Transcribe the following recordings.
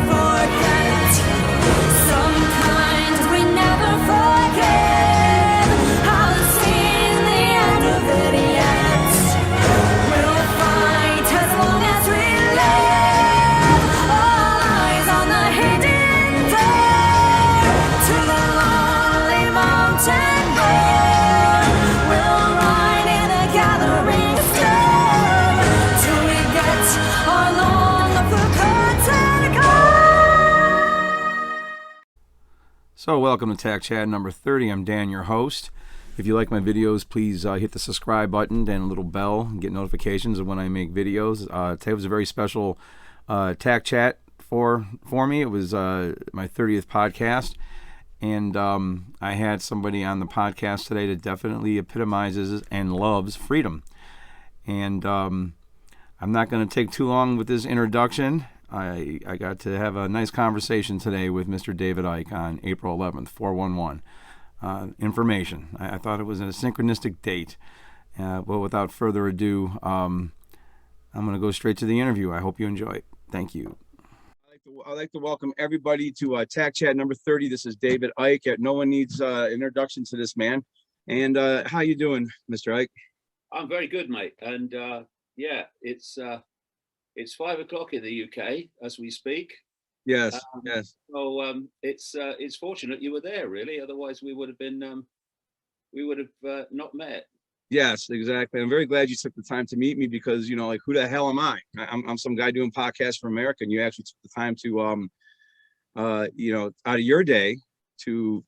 forget. Sometimes we never forget. Haven't seen the end of it yet. We'll fight as long as we live. All eyes on the hidden door to the lonely mountain road. We'll ride in a gathering storm till we get our long forgotten call. So welcome to Tac Chat number 30. I'm Dan, your host. If you like my videos, please hit the subscribe button and a little bell and get notifications of when I make videos. Today was a very special Tac Chat for me. It was my 30th podcast, and I had somebody on the podcast today that definitely epitomizes and loves freedom. And I'm not going to take too long with this introduction. I got to have a nice conversation today with Mr. David Icke on April 11th, 411. Information. I thought it was a synchronistic date. But without further ado, I'm going to go straight to the interview. I hope you enjoy it. Thank you. I'd like to welcome everybody to Tac Chat number 30. This is David Icke. No one needs introduction to this man. And how you doing, Mr. Icke? I'm very good, mate. And yeah, it's 5 o'clock in the UK as we speak. Yes, yes. So it's fortunate you were there, really. Otherwise, we would have not met. Yes, exactly. I'm very glad you took the time to meet me because, you know, like, who the hell am I? I'm some guy doing podcasts for America, and you actually took the time to, you know, out of your day to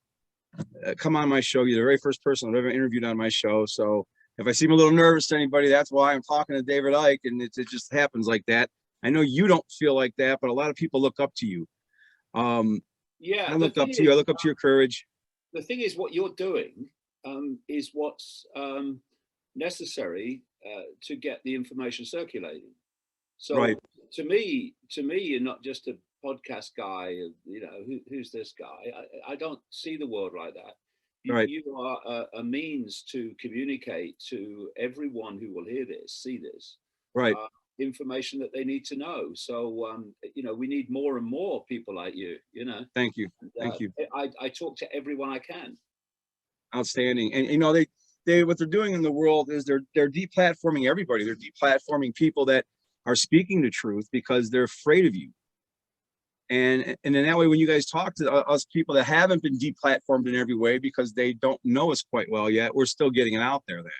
come on my show. You're the very first person I've ever interviewed on my show. So if I seem a little nervous to anybody, that's why I'm talking to David Icke, and it just happens like that. I know you don't feel like that, but a lot of people look up to you. Yeah, I look up to you. I look up to your courage. The thing is, what you're doing is what's necessary to get the information circulating. So Right. to me, you're not just a podcast guy. You know, who's this guy? I don't see the world like that. Right. You are a means to communicate to everyone who will hear this, see this. Right. Information that they need to know. So you know, we need more and more people like you. You know. Thank you. Thank you. I talk to everyone I can. Outstanding. And you know, they what they're doing in the world is they're deplatforming everybody. They're deplatforming people that are speaking the truth because they're afraid of you. And in that way, when you guys talk to us people that haven't been deplatformed in every way because they don't know us quite well yet, we're still getting it out there then.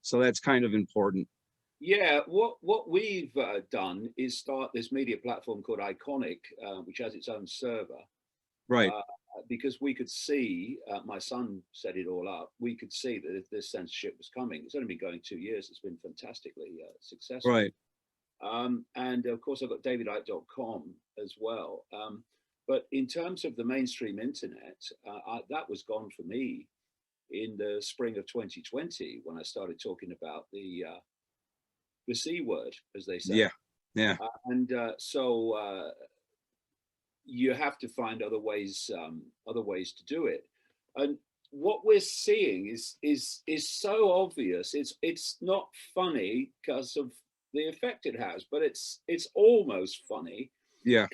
So that's kind of important. Yeah, what we've done is start this media platform called Iconic, which has its own server. Right. Because we could see, my son set it all up, we could see that if this censorship was coming, it's only been going 2 years, it's been fantastically successful. Right. And of course, I've got davidicke.com as well. But in terms of the mainstream internet, that was gone for me in the spring of 2020 when I started talking about the C word, as they say. Yeah, yeah. So you have to find other ways to do it. And what we're seeing is so obvious. It's not funny because of the effect it has, but it's almost funny. Yeah.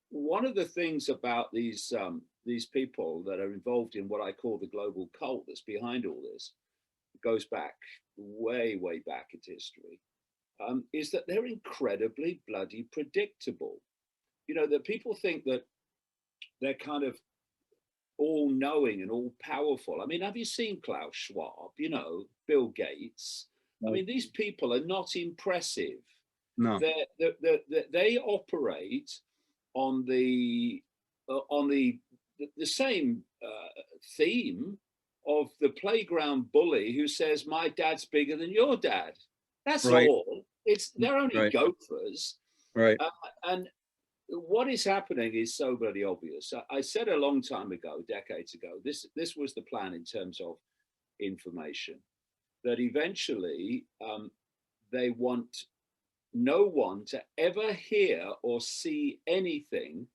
One of the things about these people that are involved in what I call the global cult that's behind all this, goes back way back into history, is that they're incredibly bloody predictable. You know, that people think that they're kind of all-knowing and all-powerful. I mean, have you seen Klaus Schwab, you know, Bill Gates? No. I mean, these people are not impressive. No. They operate on the same theme of the playground bully who says, my dad's bigger than your dad. That's right. All. They're only right. Gophers. Right. And what is happening is so bloody obvious. I said a long time ago, decades ago, this was the plan in terms of information, that eventually they want no one to ever hear or see anything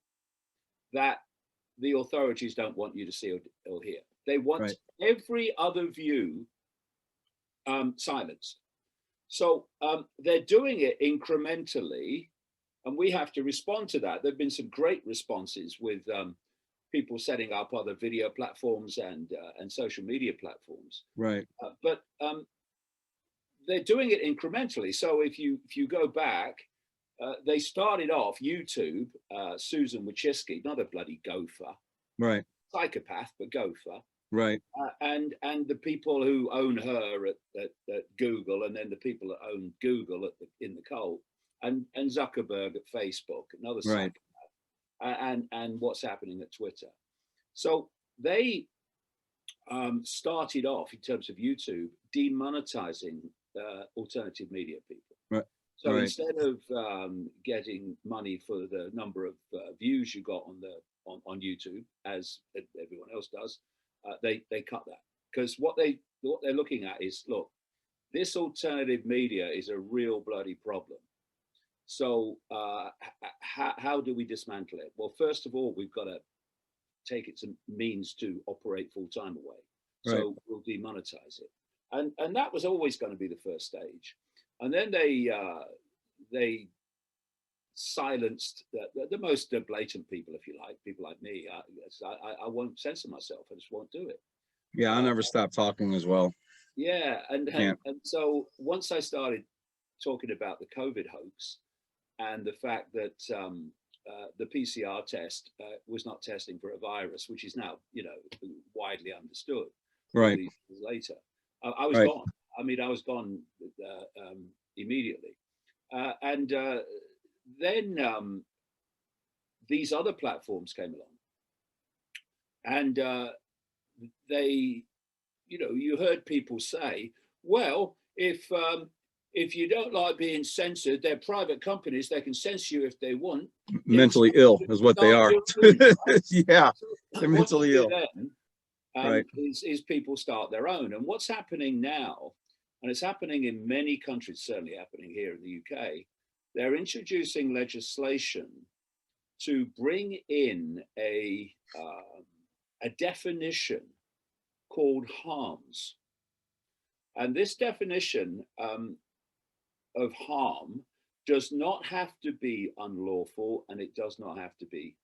that the authorities don't want you to see or hear. They want right. every other view silenced. So they're doing it incrementally and we have to respond to that. There've been some great responses with people setting up other video platforms and social media platforms. Right. But they're doing it incrementally. So if you go back, they started off YouTube, Susan Wojcicki, not a bloody gopher, Right. psychopath, but gopher. Right. And the people who own her at Google, and then the people that own Google in the cult, and Zuckerberg at Facebook, another Right. psychopath, and what's happening at Twitter. So they started off in terms of YouTube demonetizing alternative media people. Right. So right. instead of getting money for the number of views you got on YouTube, as everyone else does, they cut that, because what they're looking at is, look, this alternative media is a real bloody problem. So how do we dismantle it? Well, first of all, we've got to take its means to operate full time away. So Right. we'll demonetize it, and that was always going to be the first stage. And then they silenced the most blatant people, if you like, people like me. I won't censor myself. I just won't do it. Yeah, I'll never stop talking as well. Yeah, and so once I started talking about the COVID hoax and the fact that the PCR test was not testing for a virus, which is now, widely understood. Right. These years later, I was Right. gone. I mean, I was gone immediately, and then these other platforms came along, and they, you heard people say, well, if you don't like being censored, they're private companies, they can censor you if they want. Mentally ill is what they are. Yeah, they're mentally ill. Then, Right. is people start their own. And what's happening now, and it's happening in many countries, certainly happening here in the UK, they're introducing legislation to bring in a definition called harms. And this definition of harm does not have to be unlawful, and it does not have to be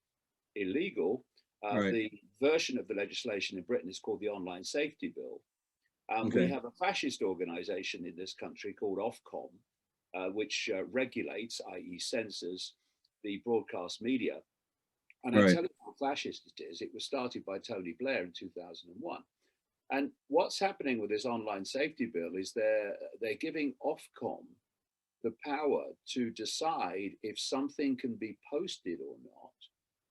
illegal. Right. The version of the legislation in Britain is called the Online Safety Bill. Okay. We have a fascist organization in this country called Ofcom, which regulates, i.e. censors, the broadcast media. And I Right. tell you how fascist it is. It was started by Tony Blair in 2001. And what's happening with this Online Safety Bill is they're giving Ofcom the power to decide if something can be posted or not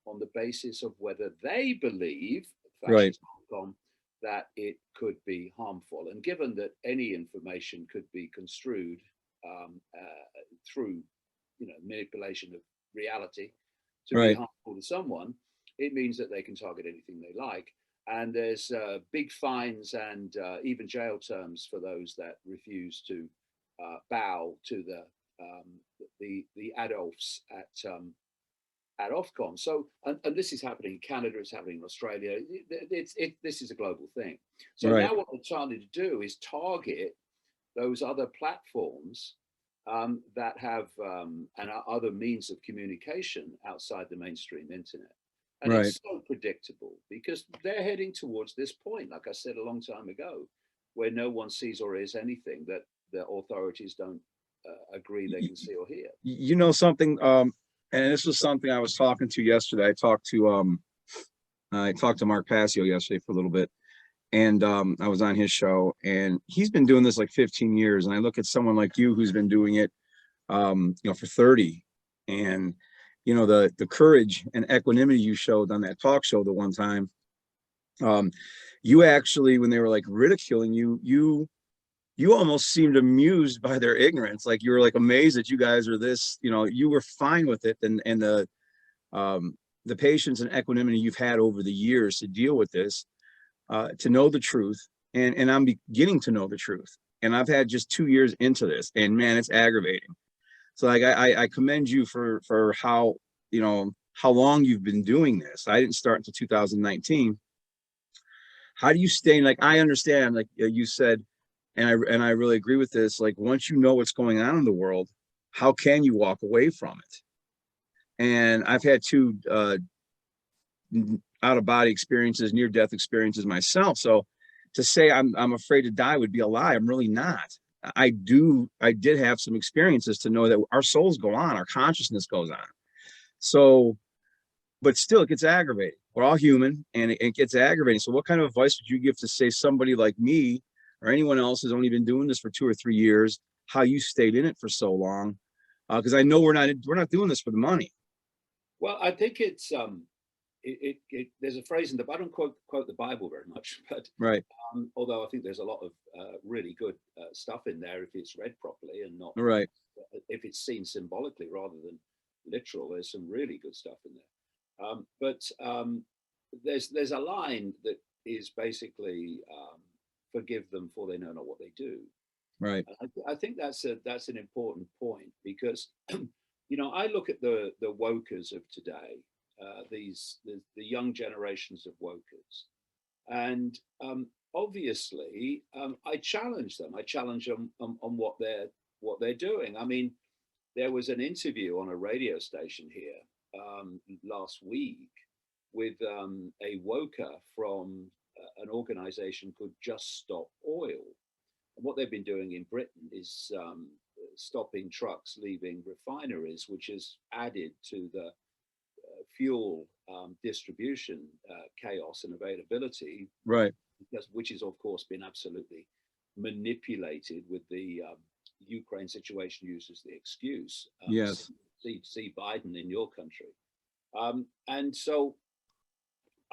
on the basis of whether they believe, Right. Ofcom, that it could be harmful. And given that any information could be construed through, manipulation of reality to Right. be harmful to someone, it means that they can target anything they like. And there's big fines and even jail terms for those that refuse to bow to the adults at Ofcom. So, and this is happening in Canada, it's happening in Australia. This is a global thing. So Right. now what they're trying to do is target those other platforms that have and other means of communication outside the mainstream internet. And Right. it's so predictable because they're heading towards this point, like I said a long time ago, where no one sees or hears anything that the authorities don't agree they can see or hear. You know something, and this was something I was talking to yesterday. I talked to Mark Passio yesterday for a little bit, and I was on his show, and he's been doing this like 15 years. And I look at someone like you who's been doing it, for 30, and the courage and equanimity you showed on that talk show the one time. You actually, when they were like ridiculing you almost seemed amused by their ignorance. Like you were like amazed that you guys are this, you were fine with it. And the patience and equanimity you've had over the years to deal with this, to know the truth. And I'm beginning to know the truth. And I've had just 2 years into this, and man, it's aggravating. So like, I commend you for how, how long you've been doing this. I didn't start until 2019. How do you stay, like, I understand, like you said, and I really agree with this. Like, once you know what's going on in the world, how can you walk away from it? And I've had two out-of-body experiences, near-death experiences myself. So to say I'm afraid to die would be a lie. I'm really not. I did have some experiences to know that our souls go on, our consciousness goes on. So, but still, it gets aggravating. We're all human, and it gets aggravating. So what kind of advice would you give to, say, somebody like me or anyone else who's only been doing this for 2 or 3 years, how you stayed in it for so long? Because I know we're not doing this for the money. Well, I think it's there's a phrase in the, I don't quote the Bible very much, but Right. Although I think there's a lot of really good stuff in there if it's read properly and not Right. if it's seen symbolically rather than literal. There's some really good stuff in there. But there's a line that is basically forgive them for they know not what they do. Right. I think that's an important point because you know, I look at the wokers of today, the young generations of wokers, and obviously I challenge them. I challenge them on what they're doing. I mean, there was an interview on a radio station here last week with a woker from an organization called Just Stop Oil. And what they've been doing in Britain is stopping trucks leaving refineries, which has added to the fuel distribution chaos and availability. Right. Which has, of course, been absolutely manipulated with the Ukraine situation used as the excuse. Yes. See Biden in your country. And so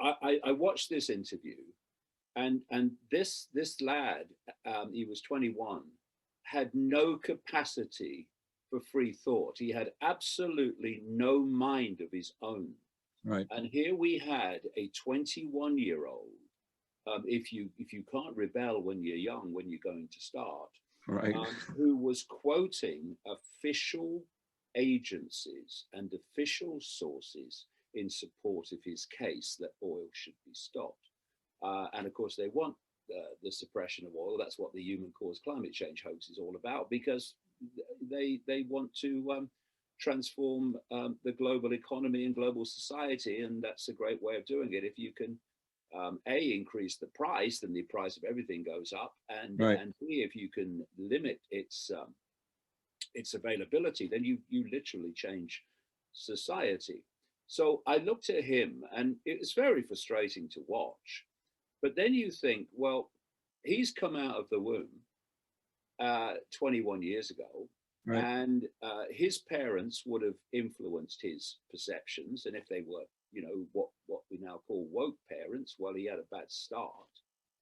I watched this interview, and this lad, he was 21, had no capacity for free thought. He had absolutely no mind of his own. Right. And here we had a 21-year-old. If you can't rebel when you're young, when you're going to start, Right. Who was quoting official agencies and official sources in support of his case that oil should be stopped. And of course, they want the suppression of oil. That's what the human caused climate change hoax is all about, because they want to transform the global economy and global society. And that's a great way of doing it. If you can increase the price, then the price of everything goes up, and Right. and B, if you can limit its availability, then you literally change society. So I looked at him, and it's very frustrating to watch. But then you think, well, he's come out of the womb 21 years ago, Right. and his parents would have influenced his perceptions, and if they were, you know, what we now call woke parents, well, he had a bad start.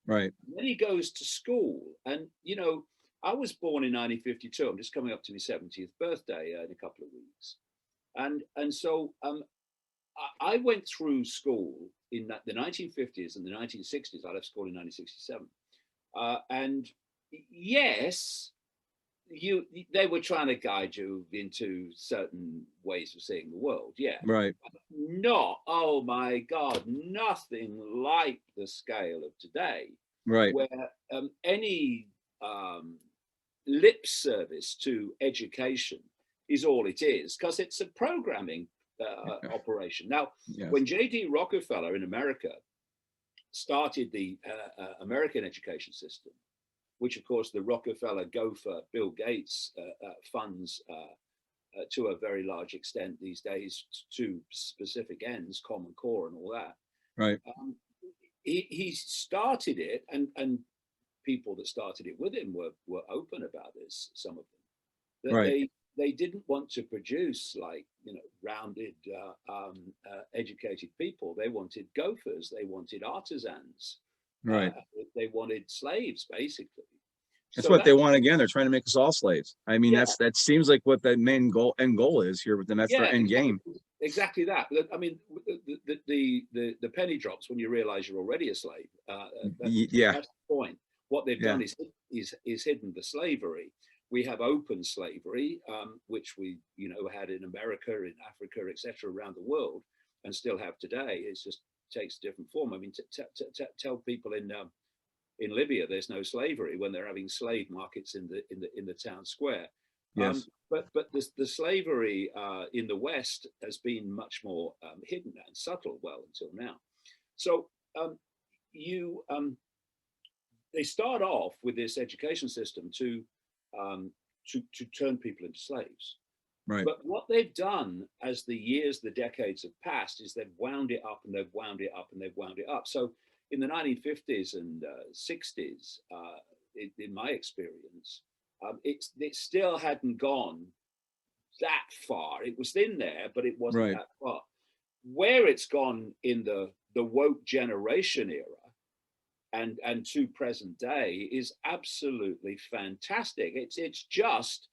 Right. And then he goes to school, and you know, I was born in 1952. I'm just coming up to my 70th birthday in a couple of weeks, and so I went through school in the 1950s and the 1960s. I left school in 1967, and yes, they were trying to guide you into certain ways of seeing the world. Yeah. Right. Not, oh my God, nothing like the scale of today, Right. where any lip service to education is all it is, because it's a programming operation. Now, Yes. when J.D. Rockefeller in America started the American education system, which of course the Rockefeller gopher Bill Gates funds to a very large extent these days to specific ends, Common Core and all that. Right. He started it, and people that started it with him were open about this, some of them, that Right. they didn't want to produce, like, you know, rounded, educated people. They wanted gophers, they wanted artisans, Right. they wanted slaves, basically. That's So what they want. Again, they're trying to make us all slaves. I mean, Yeah. that seems like what the main end goal is here with them. That's their end game. Exactly that. I mean, the penny drops when you realize you're already a slave. Yeah. That's the point. What they've Yeah. done is hidden the slavery. We have open slavery, which we, you know, had in America, in Africa, etc., around the world, and still have today. It just takes a different form. I mean, tell people in Libya there's no slavery when they're having slave markets in the town square. Yes. but the slavery in the West has been much more hidden and subtle, well, until now. So they start off with this education system to turn people into slaves. Right. But what they've done as the years, the decades have passed, is they've wound it up and they've wound it up and they've wound it up. So in the 1950s and 60s, in my experience, it still hadn't gone that far. It was in there, but it wasn't that far. Where it's gone in the woke generation era and to present day is absolutely fantastic. It's just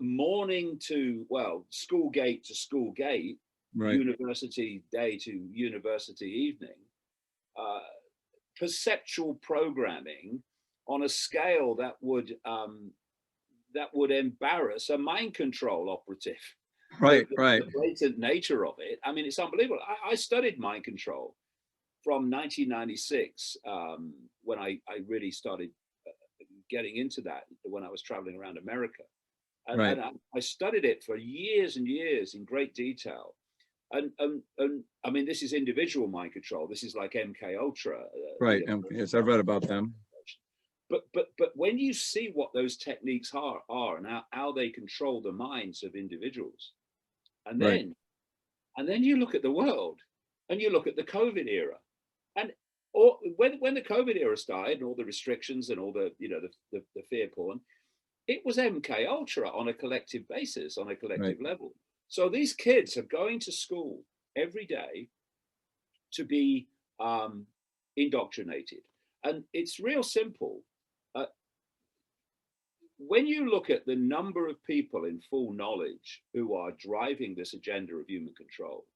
morning to, well, school gate to school gate, university day to university evening, perceptual programming on a scale that would embarrass a mind control operative. The blatant nature of it. I mean, it's unbelievable. I studied mind control from 1996 when I really started getting into that, when I was traveling around America. And I studied it for years and years in great detail. And I mean, this is individual mind control. This is like MK Ultra. Yes, I've read about them. But when you see what those techniques are and how they control the minds of individuals, and then you look at the world and you look at the COVID era, and when the COVID era started and all the restrictions and all the the fear porn, it was MK Ultra on a collective basis, on a collective level. So these kids are going to school every day to be indoctrinated, and it's real simple. When you look at the number of people in full knowledge who are driving this agenda of human control,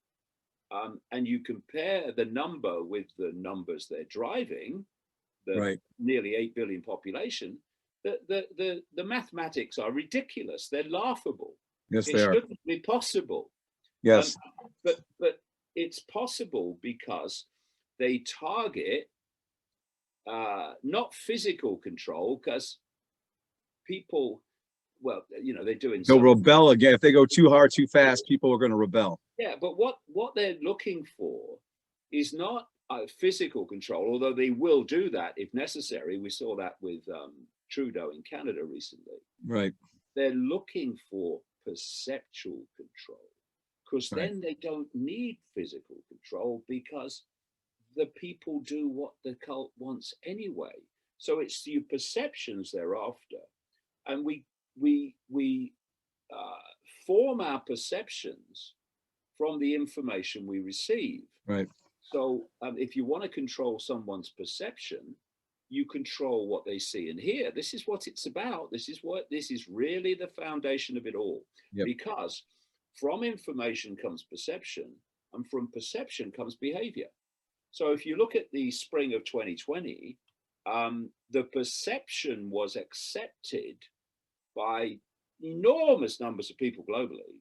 and you compare the number with the numbers they're driving, the nearly 8 billion population, the mathematics are ridiculous. They're laughable. Yes, they are. It shouldn't be possible. Yes. But it's possible because they target not physical control, because people, well, they're doing. They'll rebel again if they go too hard, too fast. People are going to rebel. Yeah, but what they're looking for is not physical control, although they will do that if necessary. We saw that with Trudeau in Canada recently. Right. They're looking for perceptual control, because then they don't need physical control, because the people do what the cult wants anyway. So it's your perceptions they're after. And we form our perceptions from the information we receive. Right. So if you want to control someone's perception, you control what they see and hear. This is what it's about. This is really the foundation of it all. Because from information comes perception, and from perception comes behavior. So if you look at the spring of 2020, the perception was accepted by enormous numbers of people globally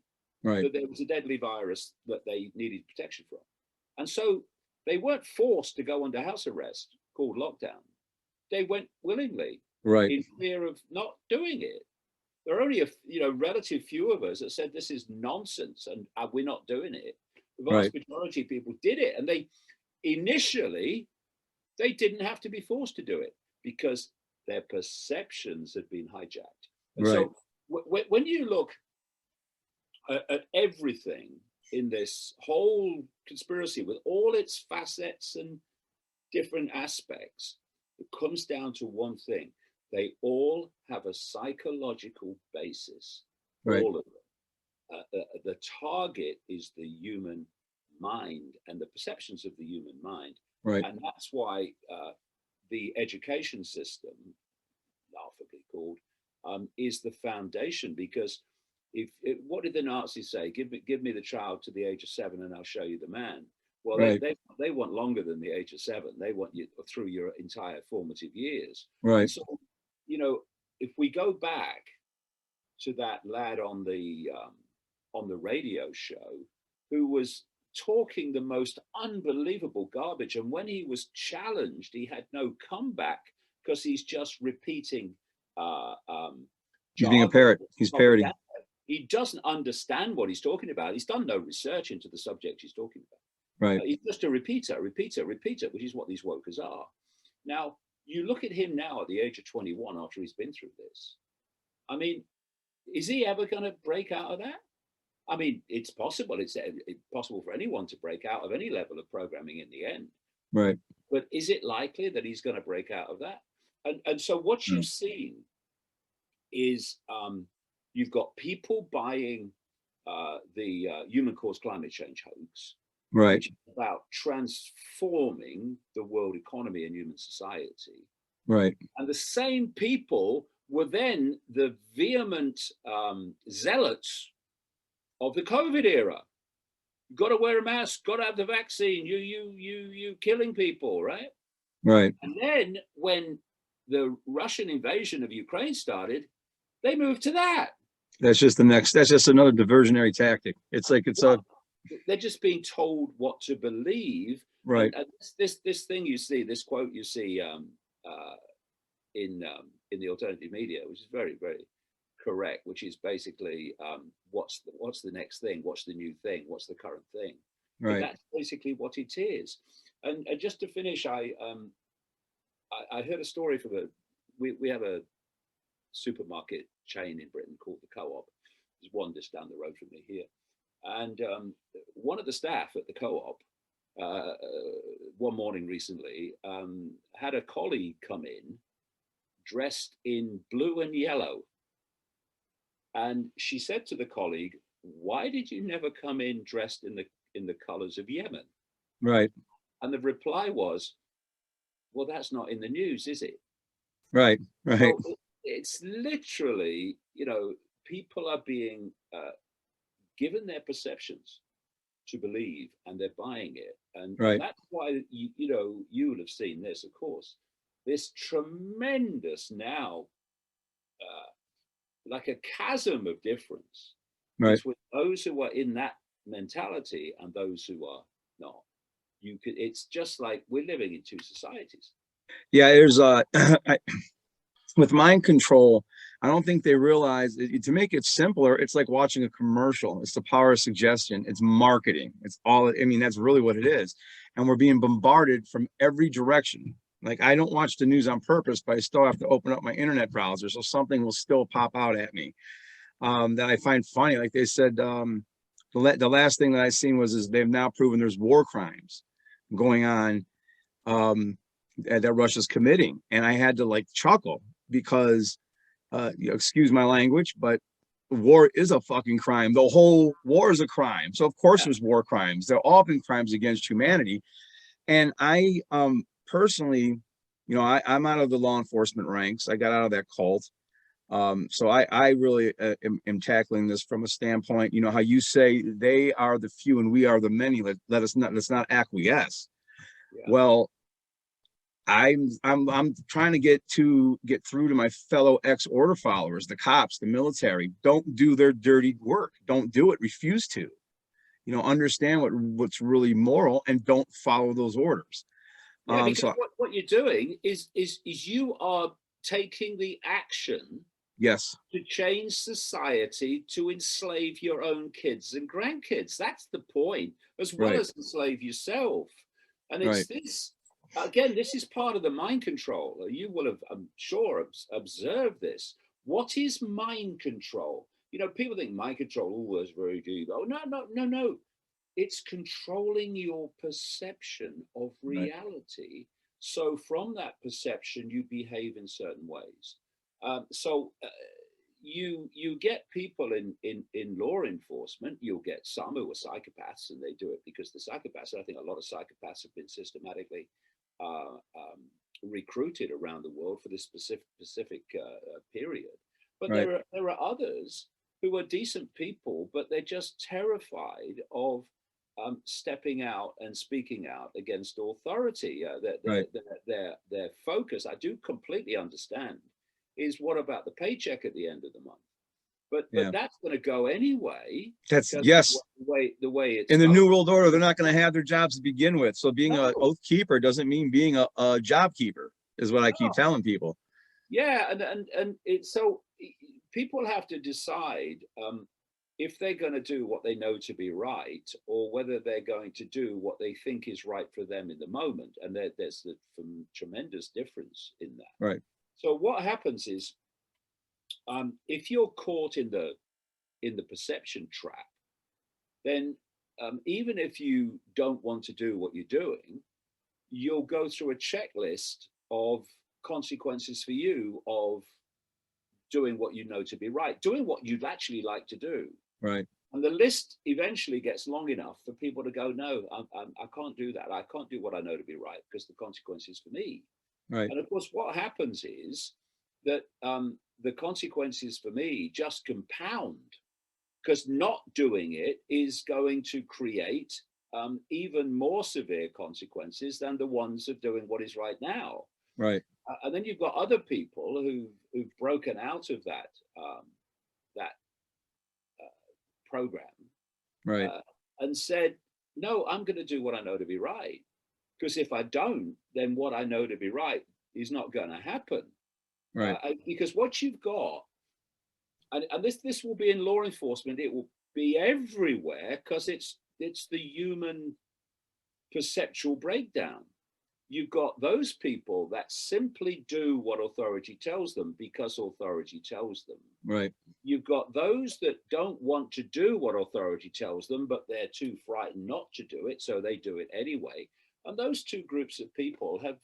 that there was a deadly virus that they needed protection from. And so they weren't forced to go under house arrest called lockdown. They went willingly, in fear of not doing it. There are only a relative few of us that said this is nonsense and we're not doing it. The vast majority of people did it, and they initially they didn't have to be forced to do it because their perceptions had been hijacked. And so when you look at everything in this whole conspiracy with all its facets and different aspects, it comes down to one thing. They all have a psychological basis, all of them. The target is the human mind and the perceptions of the human mind. And that's why the education system, laughably called, is the foundation. Because what did the Nazis say? Give me the child to the age of 7 and I'll show you the man. Well, they want longer than the age of 7. They want you through your entire formative years. So, if we go back to that lad on the radio show who was talking the most unbelievable garbage, and when he was challenged, he had no comeback because he's just repeating. He's being a parrot. He's parroting. he doesn't understand what he's talking about. He's done no research into the subject he's talking about. Right. He's just a repeater, which is what these wokers are. Now, you look at him now at the age of 21 after he's been through this. I mean, is he ever going to break out of that? I mean, it's possible. It's possible for anyone to break out of any level of programming in the end. Right. But is it likely that he's going to break out of that? And so what you've seen is you've got people buying the human-caused climate change hoax, Right. which is about transforming the world economy and human society. Right. And the same people were then the vehement zealots of the COVID era. You've got to wear a mask, got to have the vaccine, you killing people, right? Right. And then when the Russian invasion of Ukraine started, they moved to that. That's just another diversionary tactic. It's like they're just being told what to believe. Right. And this thing you see, this quote you see in the alternative media, which is very, very correct, which is basically what's the next thing, what's the new thing, what's the current thing. Right. That's basically what it is. And just to finish, I heard a story from we have a supermarket chain in Britain called the Co-op. There's one just down the road from me here, and one of the staff at the Co-op one morning recently had a colleague come in dressed in blue and yellow. And she said to the colleague, "Why did you never come in dressed in the colors of Yemen?" Right. And the reply was, "Well, that's not in the news, is it?" Right. Right. So it's literally, people are being given their perceptions to believe, and they're buying it. And that's why, you will have seen this, of course, this tremendous now, like a chasm of difference between those who are in that mentality and those who are not. It's just like we're living in two societies. Yeah, there's with mind control, I don't think they realize to make it simpler. It's like watching a commercial. It's the power of suggestion. It's marketing. It's all. I mean, that's really what it is. And we're being bombarded from every direction. Like, I don't watch the news on purpose, but I still have to open up my internet browser, so something will still pop out at me that I find funny. Like they said, the last thing that I seen was they've now proven there's war crimes going on that Russia's committing, and I had to like chuckle because, excuse my language, but war is a fucking crime. The whole war is a crime. So of course there's war crimes. They're all been crimes against humanity, and I personally, I'm out of the law enforcement ranks. I got out of that cult. So I really am tackling this from a standpoint, how you say they are the few and we are the many. Let's not acquiesce. Yeah. Well, I'm trying to get through to my fellow ex-order followers, the cops, the military. Don't do their dirty work. Don't do it. Refuse to. Understand what's really moral and don't follow those orders. Yeah, because what you're doing is you are taking the action, yes, to change society, to enslave your own kids and grandkids. That's the point, as well as enslave yourself. And it's this, again, this is part of the mind control. You will have, I'm sure, observed this. What is mind control? People think mind control, oh, that's very deep. Oh, no. It's controlling your perception of reality. So from that perception, you behave in certain ways. You get people in law enforcement. You'll get some who are psychopaths, and they do it because the psychopaths. I think a lot of psychopaths have been systematically recruited around the world for this specific period. But there are others who are decent people, but they're just terrified of stepping out and speaking out against authority. Their focus, I do completely understand, is what about the paycheck at the end of the month? But that's going to go anyway. That's the way it's in the New World Order. They're not going to have their jobs to begin with. So being an oath keeper doesn't mean being a job keeper, is what I keep telling people. Yeah, and it's so people have to decide if they're going to do what they know to be right, or whether they're going to do what they think is right for them in the moment. And there's the tremendous difference in that. Right. So what happens is, if you're caught in the perception trap, then even if you don't want to do what you're doing, you'll go through a checklist of consequences for you of doing what you know to be right, doing what you'd actually like to do. Right. And the list eventually gets long enough for people to go, no, I can't do that. I can't do what I know to be right because the consequences for me. Right. And of course, what happens is that the consequences for me just compound, because not doing it is going to create even more severe consequences than the ones of doing what is right now. Right. And then you've got other people who've broken out of that program, Right. And said, no, I'm going to do what I know to be right. Because if I don't, then what I know to be right is not going to happen. Right. Because what you've got, and this will be in law enforcement, it will be everywhere, because it's the human perceptual breakdown. You've got those people that simply do what authority tells them because authority tells them. Right. You've got those that don't want to do what authority tells them, but they're too frightened not to do it, so they do it anyway. And those two groups of people have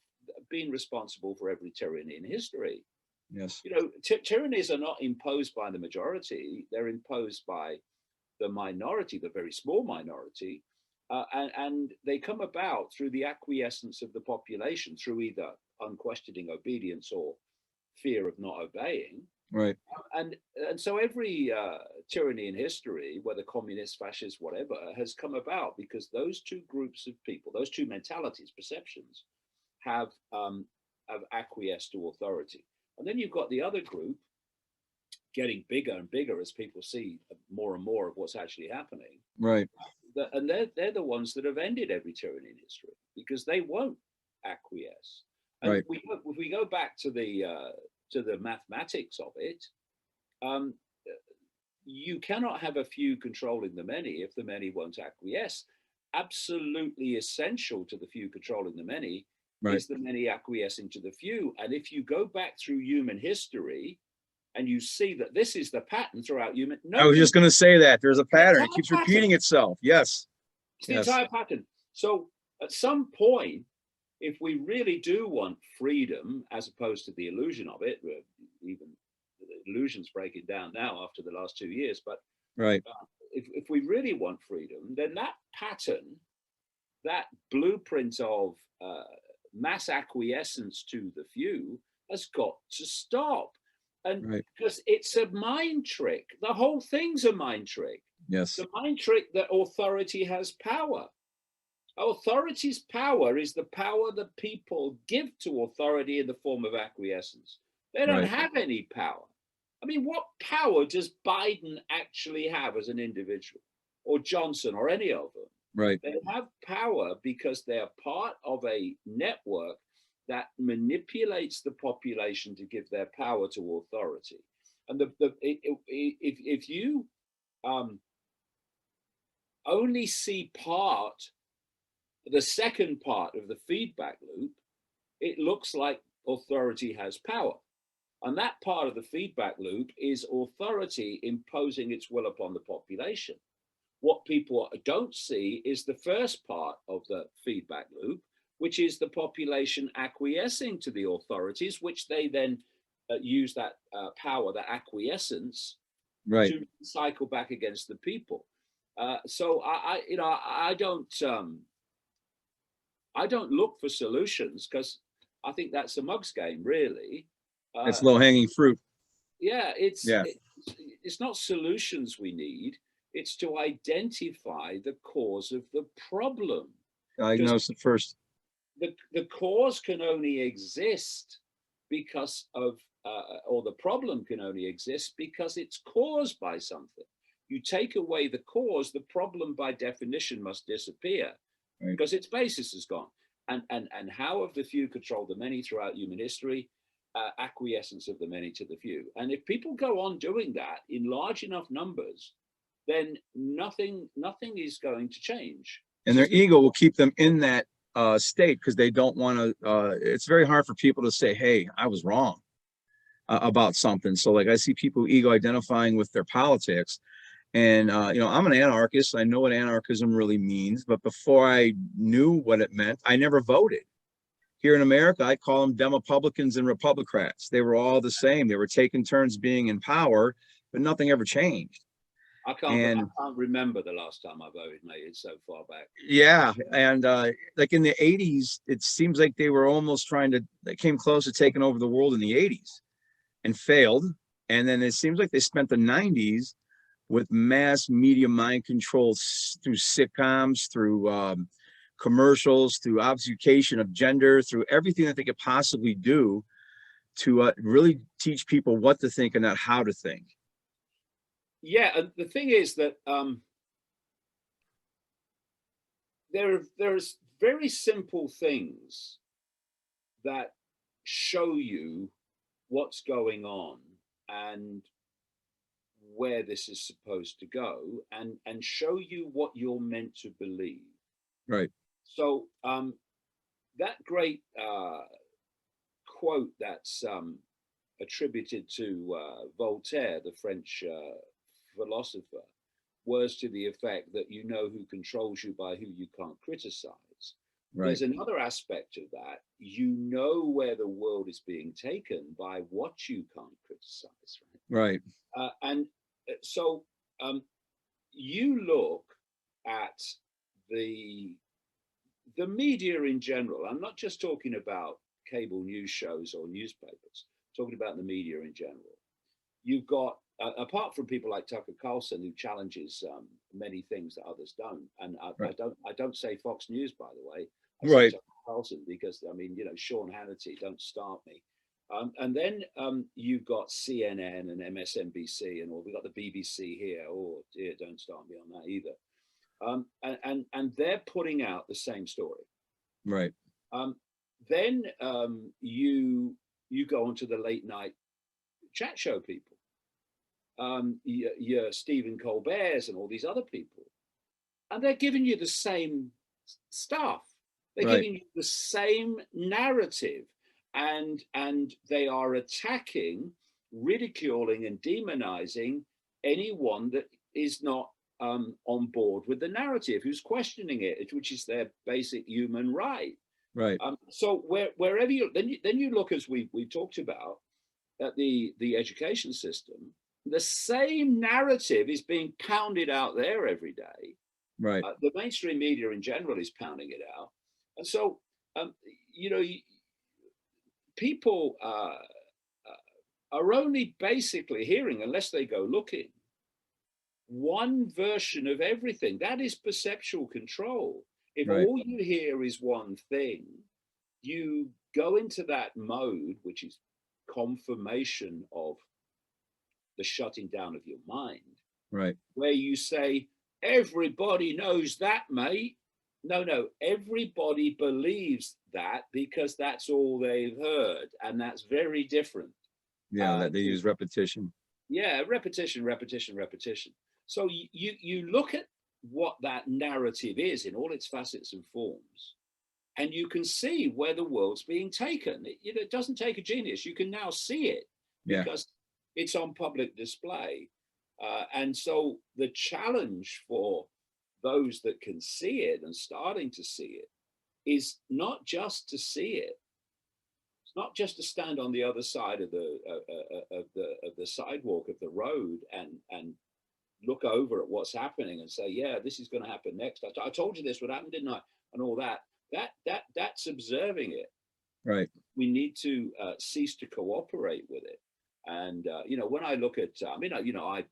been responsible for every tyranny in history. Yes. You know, tyrannies are not imposed by the majority, they're imposed by the minority, the very small minority. And they come about through the acquiescence of the population, through either unquestioning obedience or fear of not obeying. Right. And so every tyranny in history, whether communist, fascist, whatever, has come about because those two groups of people, those two mentalities, perceptions, have acquiesced to authority. And then you've got the other group getting bigger and bigger as people see more and more of what's actually happening. Right. And they're the ones that have ended every tyranny in history because they won't acquiesce. And Right. if we go back to the mathematics of it, you cannot have a few controlling the many if the many won't acquiesce. Absolutely essential to the few controlling the many is the many acquiescing to the few. And if you go back through human history and you see that this is the pattern throughout human. I was just going to say that there's a pattern. It keeps pattern. repeating itself. Yes. It's the entire pattern. So at some point, if we really do want freedom, as opposed to the illusion of it, even the illusion's breaking down now after the last 2 years, but right. If we really want freedom, then that pattern, that blueprint of mass acquiescence to the few has got to stop. And because it's a mind trick, the whole thing's a mind trick. Yes. The mind trick that authority has power. Authority's power is the power that people give to authority in the form of acquiescence. They don't have any power. I mean, what power does Biden actually have as an individual, or Johnson, or any of them? Right. They have power because they're part of a network that manipulates the population to give their power to authority. And if you only see the second part of the feedback loop, it looks like authority has power. And that part of the feedback loop is authority imposing its will upon the population. What people don't see is the first part of the feedback loop, which is the population acquiescing to the authorities, which they then use that power, that acquiescence, to cycle back against the people. So I don't look for solutions, because I think that's a mug's game, really. It's low-hanging fruit. Yeah, it's not solutions we need. It's to identify the cause of the problem. Diagnose it first. The cause can only exist because of, or the problem can only exist because it's caused by something. You take away the cause, the problem by definition must disappear because its basis is gone. And how have the few controlled the many throughout human history? Acquiescence of the many to the few. And if people go on doing that in large enough numbers, then nothing is going to change. And their ego will keep them in that state because they don't want to. It's very hard for people to say, "Hey, I was wrong about something." So, like, I see people ego identifying with their politics, and you know, I'm an anarchist. I know what anarchism really means, but before I knew what it meant, I never voted. Here in America, I call them Demopublicans and Republicrats. They were all the same. They were taking turns being in power, but nothing ever changed. I can't remember the last time I voted, mate. It's so far back. Yeah, and like in the 80s, it seems like they were almost they came close to taking over the world in the 80s and failed. And then it seems like they spent the 90s with mass media mind control through sitcoms, through commercials, through obfuscation of gender, through everything that they could possibly do to really teach people what to think and not how to think. Yeah, and the thing is that there's very simple things that show you what's going on and where this is supposed to go, and show you what you're meant to believe. Right. So that great quote that's attributed to Voltaire, the French philosopher, was to the effect that you know who controls you by who you can't criticize. Right. There's another aspect of that. You know where the world is being taken by what you can't criticize. Right. And so you look at the media in general. I'm not just talking about cable news shows or newspapers, I'm talking about the media in general. You've got, apart from people like Tucker Carlson, who challenges many things that others don't, and I don't say Fox News, by the way. I say Tucker Carlson because, I mean, you know, Sean Hannity, don't start me. And then you've got CNN and MSNBC and all. We've got the BBC here. Oh dear, don't start me on that either. And they're putting out the same story. Right. Then you go onto the late night chat show people, your Stephen Colbert's and all these other people, and they're giving you the same stuff. They're giving you the same narrative, and they are attacking, ridiculing, and demonizing anyone that is not on board with the narrative, who's questioning it, which is their basic human right. Right. So wherever you then you look, as we talked about, at the education system, the same narrative is being pounded out there every day. Right. The mainstream media in general is pounding it out, and so you know, people are only basically hearing, unless they go looking, one version of everything. That is perceptual control. If all you hear is one thing, you go into that mode, which is confirmation of the shutting down of your mind, right, where you say, everybody knows that, mate. No, everybody believes that because that's all they've heard, and that's very different. Yeah, that they use repetition. Yeah, repetition. So you look at what that narrative is in all its facets and forms, and you can see where the world's being taken. It doesn't take a genius. You can now see it because it's on public display. And so the challenge for those that can see it and starting to see it is not just to see it. It's not just to stand on the other side of the sidewalk of the road and look over at what's happening and say, yeah, this is going to happen next. I told you this would happen, didn't I? And all that. That's observing it. Right. We need to cease to cooperate with it. And you know, when I look at, I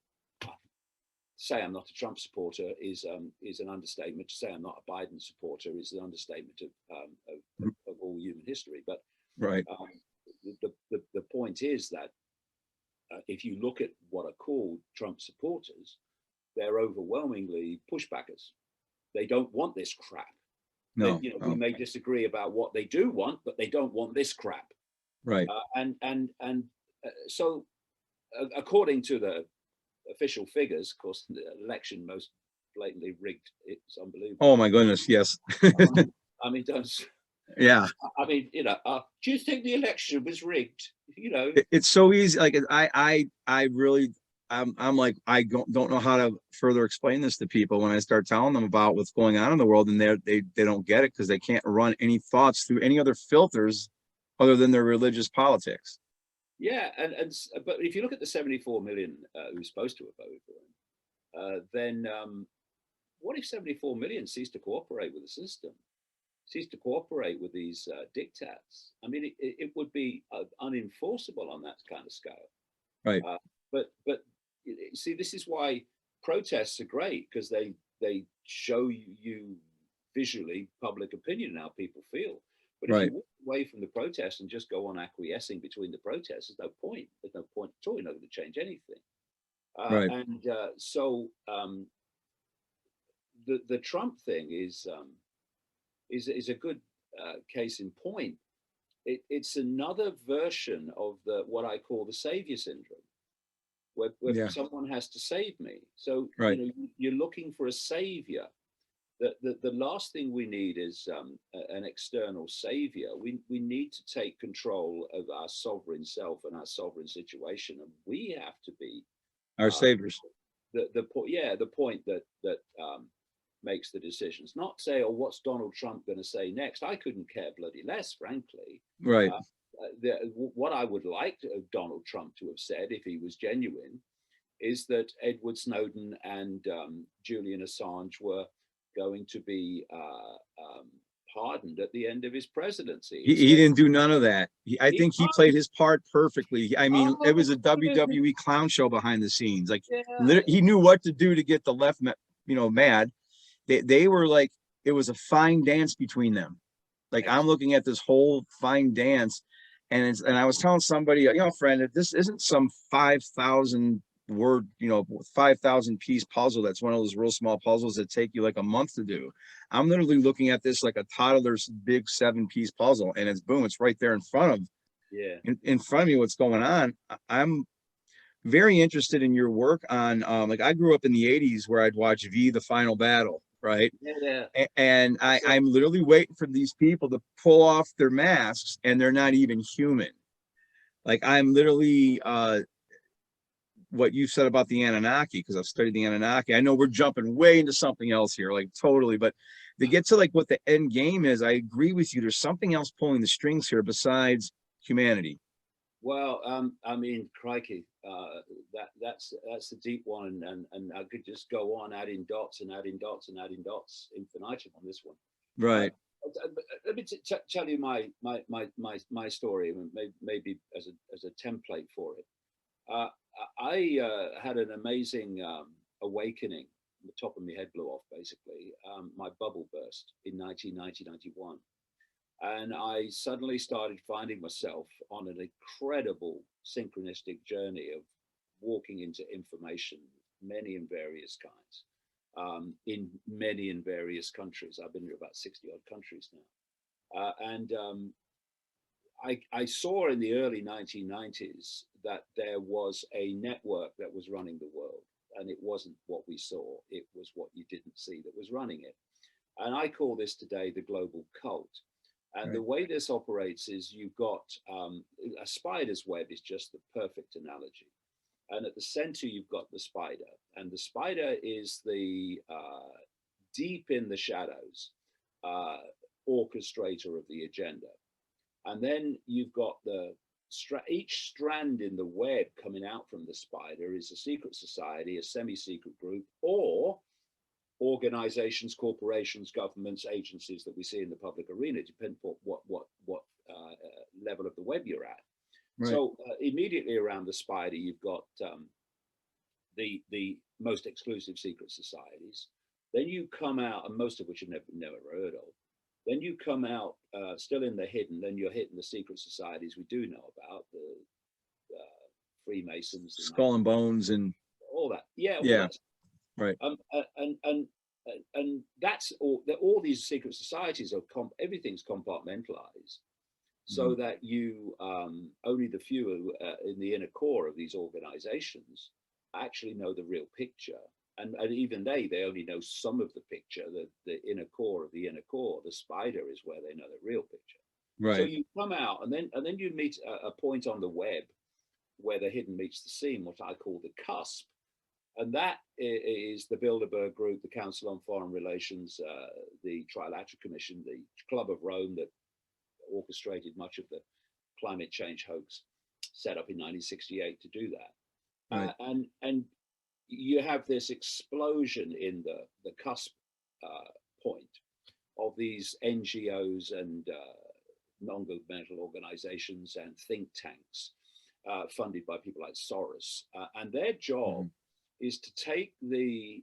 say I'm not a Trump supporter is an understatement. To say I'm not a Biden supporter is an understatement of all human history. But the point is that if you look at what are called Trump supporters, they're overwhelmingly pushbackers. They don't want this crap. No, we may disagree about what they do want, but they don't want this crap. Right. So according to the official figures. Of course, the election most blatantly rigged. It's unbelievable. Oh my goodness, yes. I mean, don't. Yeah, I mean, do you think the election was rigged? it's so easy. Like I really, I'm like, I don't know how to further explain this to people when I start telling them about what's going on in the world, and they don't get it because they can't run any thoughts through any other filters other than their religious politics. Yeah, but if you look at the 74 million who's supposed to have voted for him, then what if 74 million cease to cooperate with the system, cease to cooperate with these diktats? I mean, it would be unenforceable on that kind of scale. Right. But see, this is why protests are great, because they show you visually public opinion and how people feel. But if you walk away from the protest and just go on acquiescing between the protests, there's no point. There's no point at all. You're not going to change anything. And so the Trump thing is a good case in point. It's another version of what I call the savior syndrome, where someone has to save me. So you're looking for a savior. The last thing we need is an external savior. We need to take control of our sovereign self and our sovereign situation, and we have to be our saviors. The point that makes the decisions. Not say, oh, what's Donald Trump going to say next? I couldn't care bloody less, frankly. Right. What I would like Donald Trump to have said, if he was genuine, is that Edward Snowden and Julian Assange were going to be pardoned at the end of his presidency. He didn't do none of that. I think he played his part perfectly. I mean, it was a WWE clown show behind the scenes. Like, he knew what to do to get the left, mad. They were like, it was a fine dance between them. Like, I'm looking at this whole fine dance, and I was telling somebody, friend, that this isn't some 5,000 word, 5,000 piece puzzle. That's one of those real small puzzles that take you like a month to do. I'm literally looking at this like a toddler's big 7-piece puzzle, and it's right there in front of in front of me what's going on. I'm very interested in your work on like, I grew up in the 80s where I'd watch The Final Battle, right? And I'm literally waiting for these people to pull off their masks, and they're not even human. Like, I'm literally what you said about the Anunnaki, because I've studied the Anunnaki. I know we're jumping way into something else here, like totally, but to get to like what the end game is, I agree with you. There's something else pulling the strings here besides humanity. Well, I mean, crikey, that's a deep one, and I could just go on adding dots and adding dots and adding dots infinitum on this one. Right. Let me tell you my story, maybe as a template for it. I had an amazing awakening. The top of my head blew off, basically. My bubble burst in 1991. And I suddenly started finding myself on an incredible synchronistic journey of walking into information, many and various kinds, in many and various countries. I've been to about 60 odd countries now. I saw in the early 1990s that there was a network that was running the world, and it wasn't what we saw, it was what you didn't see that was running it. And I call this today the global cult. And the way this operates is you've got a spider's web is just the perfect analogy. And at the center, you've got the spider, and the spider is the deep in the shadows orchestrator of the agenda. And then you've got each strand in the web coming out from the spider is a secret society, a semi-secret group, or organizations, corporations, governments, agencies that we see in the public arena, depending on what level of the web you're at. Right. So immediately around the spider, you've got the most exclusive secret societies. Then you come out, and most of which you've never heard of. Then you come out still in the hidden. Then you're hitting the secret societies we do know about, the Freemasons, Skull and Bones, and all that. Yeah. Right. And that's all these secret societies are everything's compartmentalized, so that you only the few in the inner core of these organizations actually know the real picture. And even they only know some of the picture, the inner core of the inner core. The spider is where they know the real picture. So Right. you come out, and then you meet a point on the web where the hidden meets the seen, what I call the cusp. And that is the Bilderberg Group, the Council on Foreign Relations, the Trilateral Commission, the Club of Rome that orchestrated much of the climate change hoax, set up in 1968 to do that. Right. And you have this explosion in the cusp point of these NGOs and non-governmental organizations and think tanks funded by people like Soros. And their job is to take the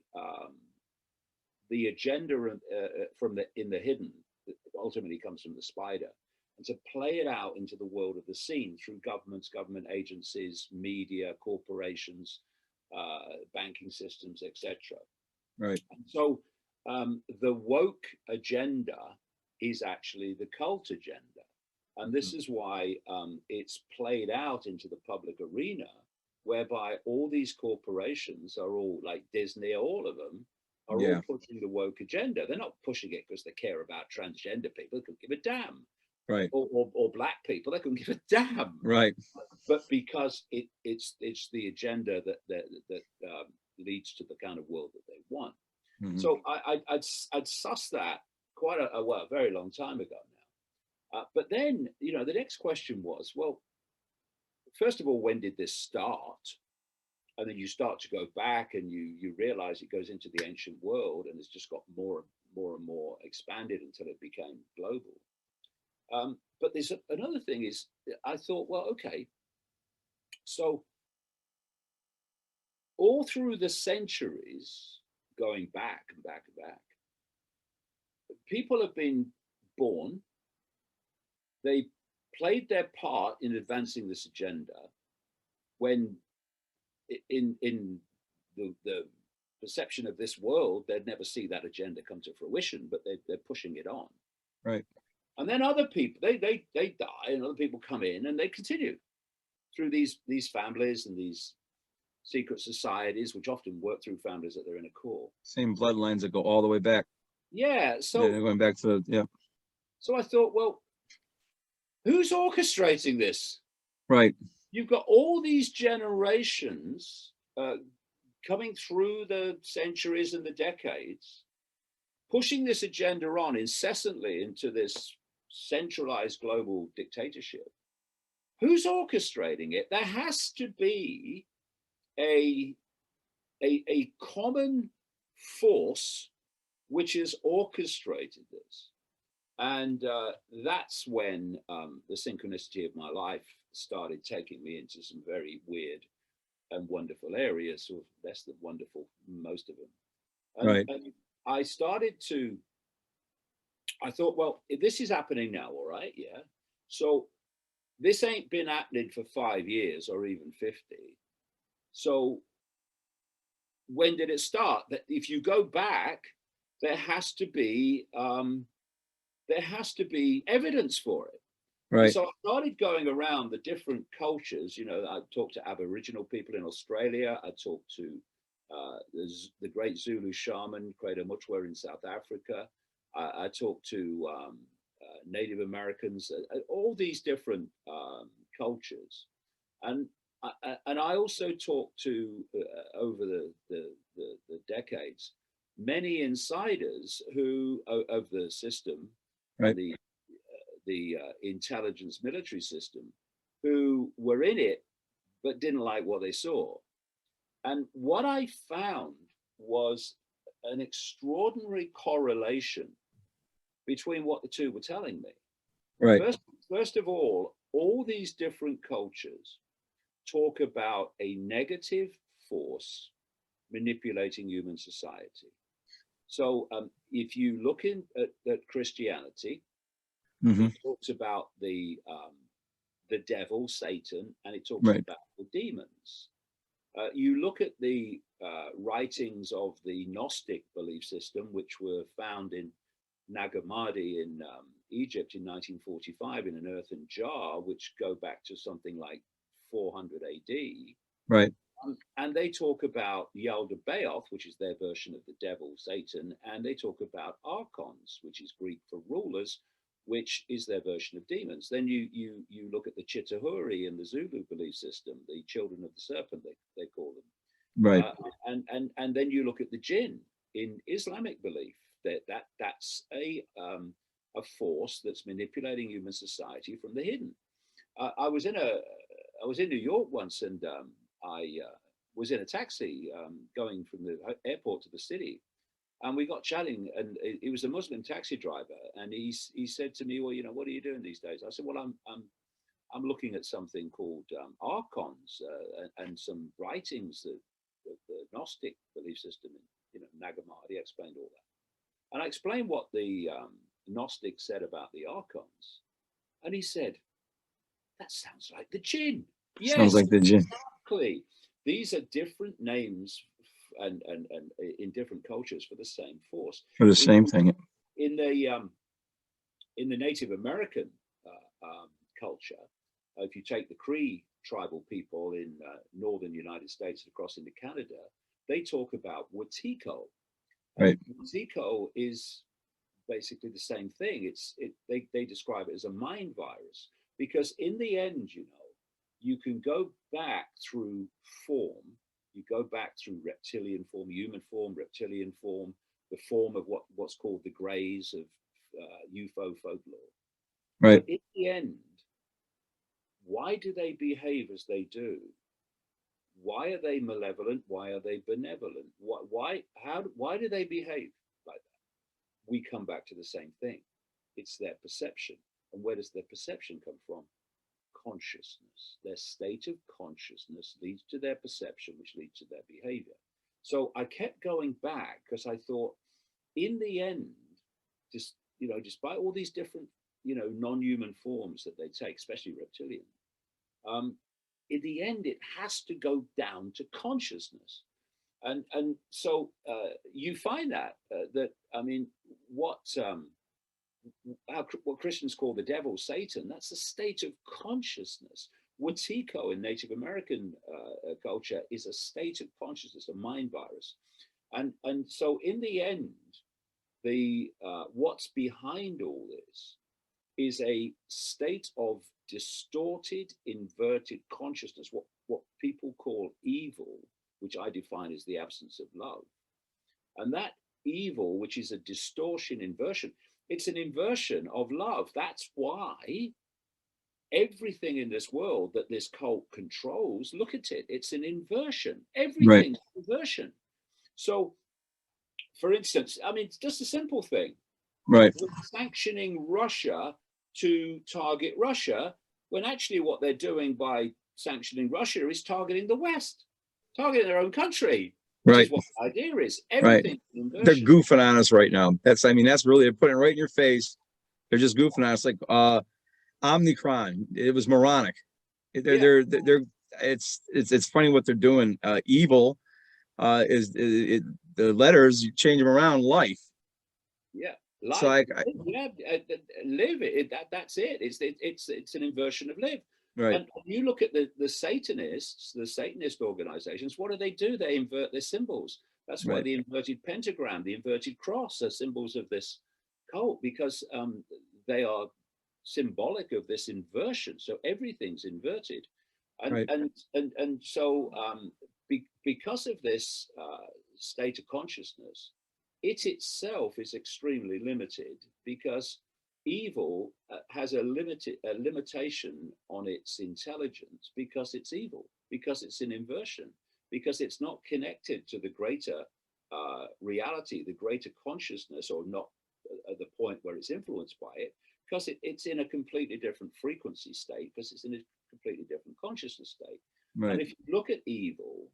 agenda from in the hidden, that ultimately comes from the spider, and to play it out into the world of the seen through governments, government agencies, media, corporations, banking systems, etc. Right. And so the woke agenda is actually the cult agenda. And this is why it's played out into the public arena, whereby all these corporations are all like Disney, all of them are all pushing the woke agenda. They're not pushing it because they care about transgender people. They couldn't give a damn. Right. Or black people. They couldn't give a damn. Right. But because it's the agenda that leads to the kind of world that they want. So I'd sussed that quite a very long time ago now. But then, the next question was, well, first of all, when did this start? And then you start to go back and you realize it goes into the ancient world and it's just got more and more expanded until it became global. But there's another thing is, I thought, well, okay, so all through the centuries, going back and back and back, people have been born, they played their part in advancing this agenda when in the perception of this world, they'd never see that agenda come to fruition, but they're pushing it on. Right. And then other people, they die, and other people come in and they continue through these families and these secret societies, which often work through families that they're in a core. Same bloodlines that go all the way back. Yeah. So going back to So I thought, well, who's orchestrating this? Right. You've got all these generations coming through the centuries and the decades, pushing this agenda on incessantly into this centralized global dictatorship. Who's orchestrating it? There has to be a common force which has orchestrated this. And that's when the synchronicity of my life started taking me into some very weird and wonderful areas, or less than wonderful, most of them. And I thought, well, if this is happening now, all right, yeah. So this ain't been happening for 5 years or even 50. So when did it start? That if you go back, there has to be evidence for it. Right. So I started going around the different cultures. I talked to Aboriginal people in Australia. I talked to the great Zulu shaman, Credo Mutwa in South Africa. I talked to Native Americans, all these different cultures. And I also talked to, over the decades, many insiders who of the system, right. the intelligence military system, who were in it but didn't like what they saw. And what I found was an extraordinary correlation between what the two were telling me. Right. First of all these different cultures talk about a negative force manipulating human society. So if you look at Christianity, it talks about the devil, Satan, and it talks about the demons. You look at the writings of the Gnostic belief system, which were found in Nag Hammadi in Egypt in 1945 in an earthen jar, which go back to something like 400 AD. Right. And they talk about Yaldabaoth, which is their version of the devil, Satan, and they talk about archons, which is Greek for rulers, which is their version of demons. Then you look at the Chitahuri in the Zulu belief system, the children of the serpent, they call them. Right. And then you look at the jinn in Islamic belief, that's a force that's manipulating human society from the hidden. I was in New York once, and I was in a taxi going from the airport to the city, and we got chatting, and he was a Muslim taxi driver, and he said to me, well, you know, what are you doing these days? I said, well, I'm looking at something called archons and some writings that the Gnostic belief system in, you know, Nag Hammadi. He explained all that, and I explained what the Gnostic said about the archons, and he said, that sounds like the jinn. Yes, sounds like the jinn. Exactly. These are different names and in different cultures for the same force. For the same thing. In the Native American culture, if you take the Cree tribal people in northern United States and across into Canada, they talk about Wetiko. Right. Wetiko is basically the same thing. They describe it as a mind virus, because in the end, you know, you can go back through form. You go back through reptilian form, human form, reptilian form, the form of what's called the greys of UFO folklore. Right. But in the end, why do they behave as they do? Why are they malevolent? Why are they benevolent? Why do they behave like that? We come back to the same thing. It's their perception. And where does their perception come from? Consciousness. Their state of consciousness leads to their perception, which leads to their behavior. So I kept going back because I thought, in the end, just, you know, despite all these different, you know, non-human forms that they take, especially reptilian, in the end, it has to go down to consciousness. And so you find that I mean, what Christians call the devil, Satan, that's a state of consciousness. Wetiko in Native American culture is a state of consciousness, a mind virus. And so in the end, the what's behind all this is a state of distorted, inverted consciousness, what people call evil, which I define as the absence of love. And that evil, which is a distortion, inversion, it's an inversion of love. That's why everything in this world that this cult controls, look at it, it's an inversion. Everything's an inversion. So, for instance, I mean, it's just a simple thing. Right. We're sanctioning Russia to target Russia, when actually what they're doing by sanctioning Russia is targeting the West, targeting their own country. Which is what the idea is. Everything. Right. They're goofing on us right now. That's really, they're putting it right in your face. They're just goofing on us, like Omnicron. It was moronic. It's funny what they're doing. Evil is the letters, you change them around. Life. Yeah. Life. So live it. That's it. It's an inversion of live. Right. And you look at the Satanists, the Satanist organizations, what do? They invert their symbols. That's why the inverted pentagram, the inverted cross are symbols of this cult, because they are symbolic of this inversion. So everything's inverted. And so because of this state of consciousness, it itself is extremely limited, because evil has a limitation on its intelligence, because it's evil, because it's an inversion, because it's not connected to the greater reality, the greater consciousness, or not at the point where it's influenced by it, because it's in a completely different frequency state, because it's in a completely different consciousness state. Right. And if you look at evil,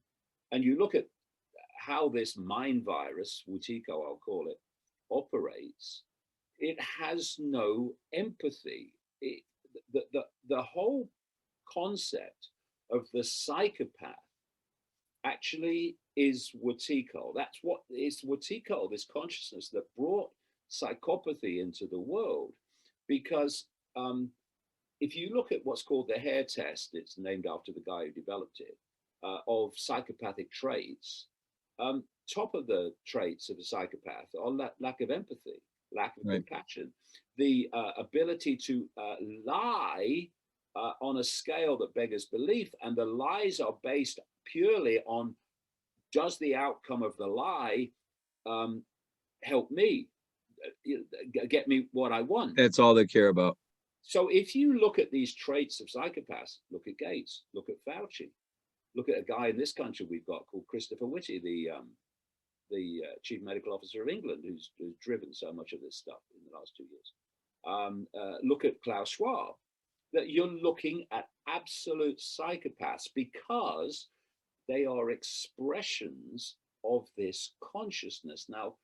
and you look at how this mind virus, Wetiko I'll call it, operates, it has no empathy. The whole concept of the psychopath actually is Wetiko. That's what is Wetiko, this consciousness that brought psychopathy into the world. Because if you look at what's called the hair test, it's named after the guy who developed it. of psychopathic traits, top of the traits of a psychopath are lack of empathy, lack of compassion, the ability to lie on a scale that beggars belief, and the lies are based purely on, does the outcome of the lie help me, get me what I want? That's all they care about. So if you look at these traits of psychopaths, look at Gates, look at Fauci, look at a guy in this country we've got called Christopher Whitty, the chief medical officer of England, who's driven so much of this stuff in the last 2 years. Look at Klaus Schwab. That you're looking at absolute psychopaths because they are expressions of this consciousness. Now,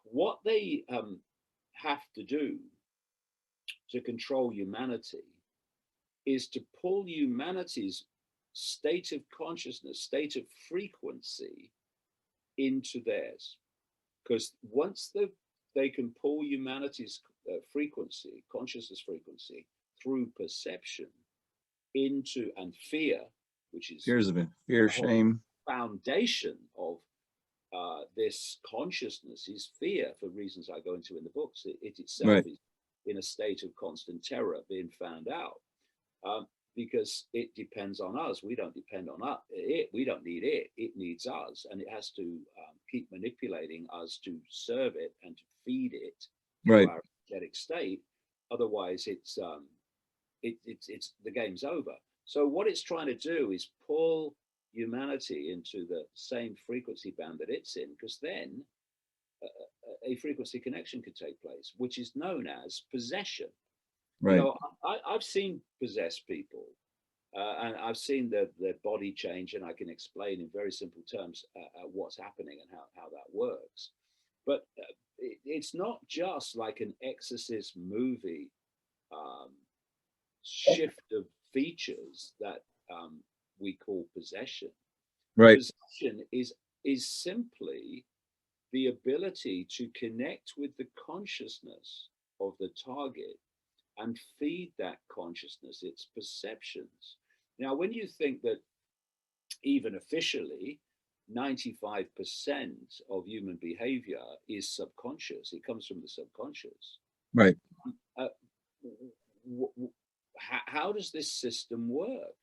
what they have to do to control humanity is to pull humanity's state of consciousness, state of frequency into theirs. Because once they can pull humanity's frequency, consciousness frequency, through perception into, and fear, which is fear, shame, foundation of this consciousness is fear, for reasons I go into in the books. It itself is in a state of constant terror, being found out, because it depends on us. We don't depend on it. We don't need it. It needs us, and it has to keep manipulating us to serve it and to feed it to our energetic state. Otherwise, it's the game's over. So what it's trying to do is pull humanity into the same frequency band that it's in, because then a frequency connection could take place, which is known as possession. You know, I've seen possessed people, and I've seen their body change, and I can explain in very simple terms what's happening and how that works. But it's not just like an Exorcist movie shift of features that we call possession. Possession is simply the ability to connect with the consciousness of the target and feed that consciousness its perceptions. Now, when you think that even officially 95% of human behavior is subconscious, it comes from the subconscious. How does this system work?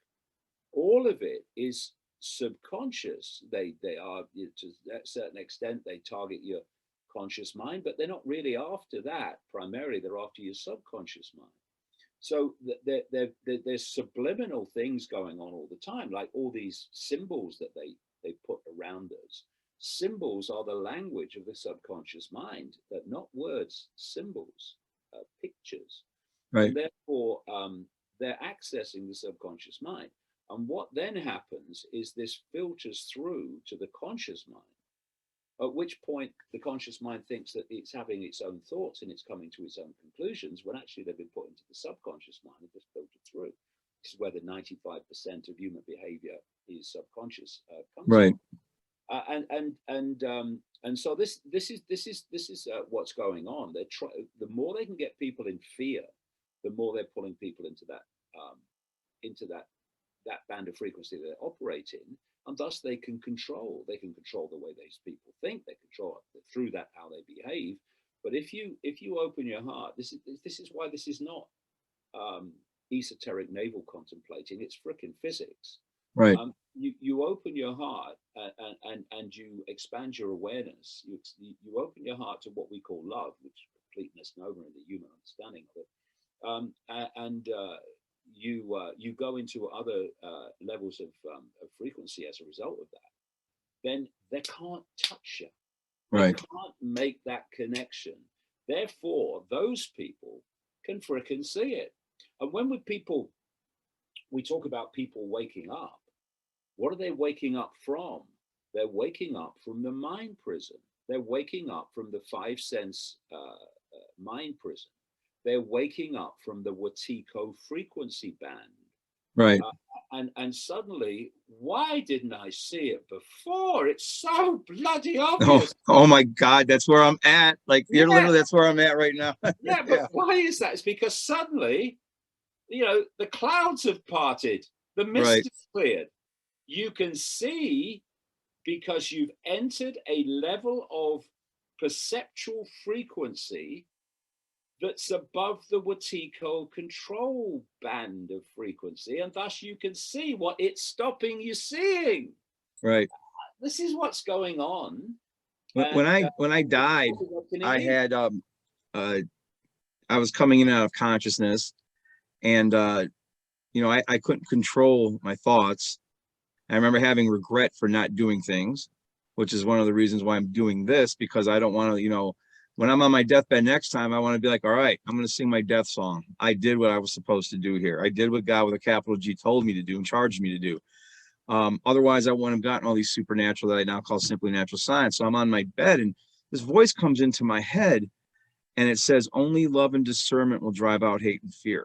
All of it is subconscious. They are, to a certain extent, they target your conscious mind, but they're not really after that. Primarily, they're after your subconscious mind. So there's subliminal things going on all the time, like all these symbols that they put around us. Symbols are the language of the subconscious mind, that not words, symbols, pictures. And therefore, they're accessing the subconscious mind. And what then happens is this filters through to the conscious mind, at which point the conscious mind thinks that it's having its own thoughts and it's coming to its own conclusions, when actually they've been put into the subconscious mind and just filtered through. This is where the 95% of human behavior is subconscious comes from. And so this is what's going on. The more they can get people in fear, the more they're pulling people into that band of frequency that they operate in, and thus they can control the way these people think. They control through that how they behave. But if you open your heart, this is why this is not esoteric navel contemplating. It's frickin' physics. You open your heart and you expand your awareness. You open your heart to what we call love, which is complete misnomer in the human understanding of it. You go into other levels of frequency as a result of that, then they can't touch you. They can't make that connection. Therefore, those people can frickin' see it. And when we talk about people waking up, what are they waking up from? They're waking up from the mind prison. They're waking up from the 5 sense mind prison. They're waking up from the Watiko frequency band. And suddenly, why didn't I see it before? It's so bloody obvious. Oh my God, that's where I'm at. Like, literally, that's where I'm at right now. But why is that? It's because suddenly, the clouds have parted, the mist is cleared. You can see because you've entered a level of perceptual frequency that's above the Wetiko control band of frequency, and thus you can see what it's stopping you seeing. Right. This is what's going on. When I died, I had I was coming in and out of consciousness, and you know, I couldn't control my thoughts. I remember having regret for not doing things, which is one of the reasons why I'm doing this, because I don't want to, you know, when I'm on my deathbed next time, I want to be like, all right, I'm going to sing my death song. I did what I was supposed to do here. I did what God with a capital G told me to do and charged me to do. Otherwise, I wouldn't have gotten all these supernatural that I now call simply natural science. So I'm on my bed, and this voice comes into my head, and it says, only love and discernment will drive out hate and fear.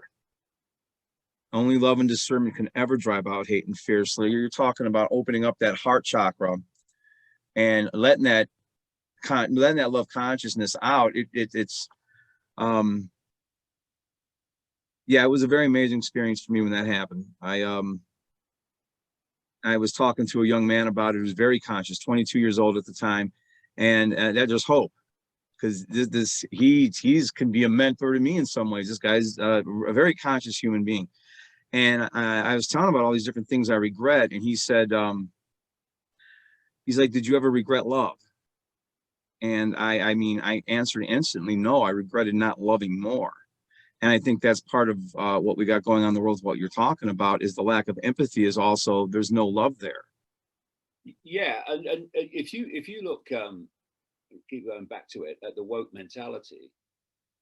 Only love and discernment can ever drive out hate and fear. So you're talking about opening up that heart chakra and letting that love consciousness out. It's yeah, it was a very amazing experience for me when that happened. I was talking to a young man about it who was very conscious, 22 years old at the time, and that just hope, because he's can be a mentor to me in some ways. This guy's a very conscious human being. And I was telling him about all these different things I regret. And he said, he's like, did you ever regret love? And I mean, I answered instantly, no, I regretted not loving more. And I think that's part of what we got going on in the world. What you're talking about is the lack of empathy is also, there's no love there. Yeah. And if you look, keep going back to it, at the woke mentality,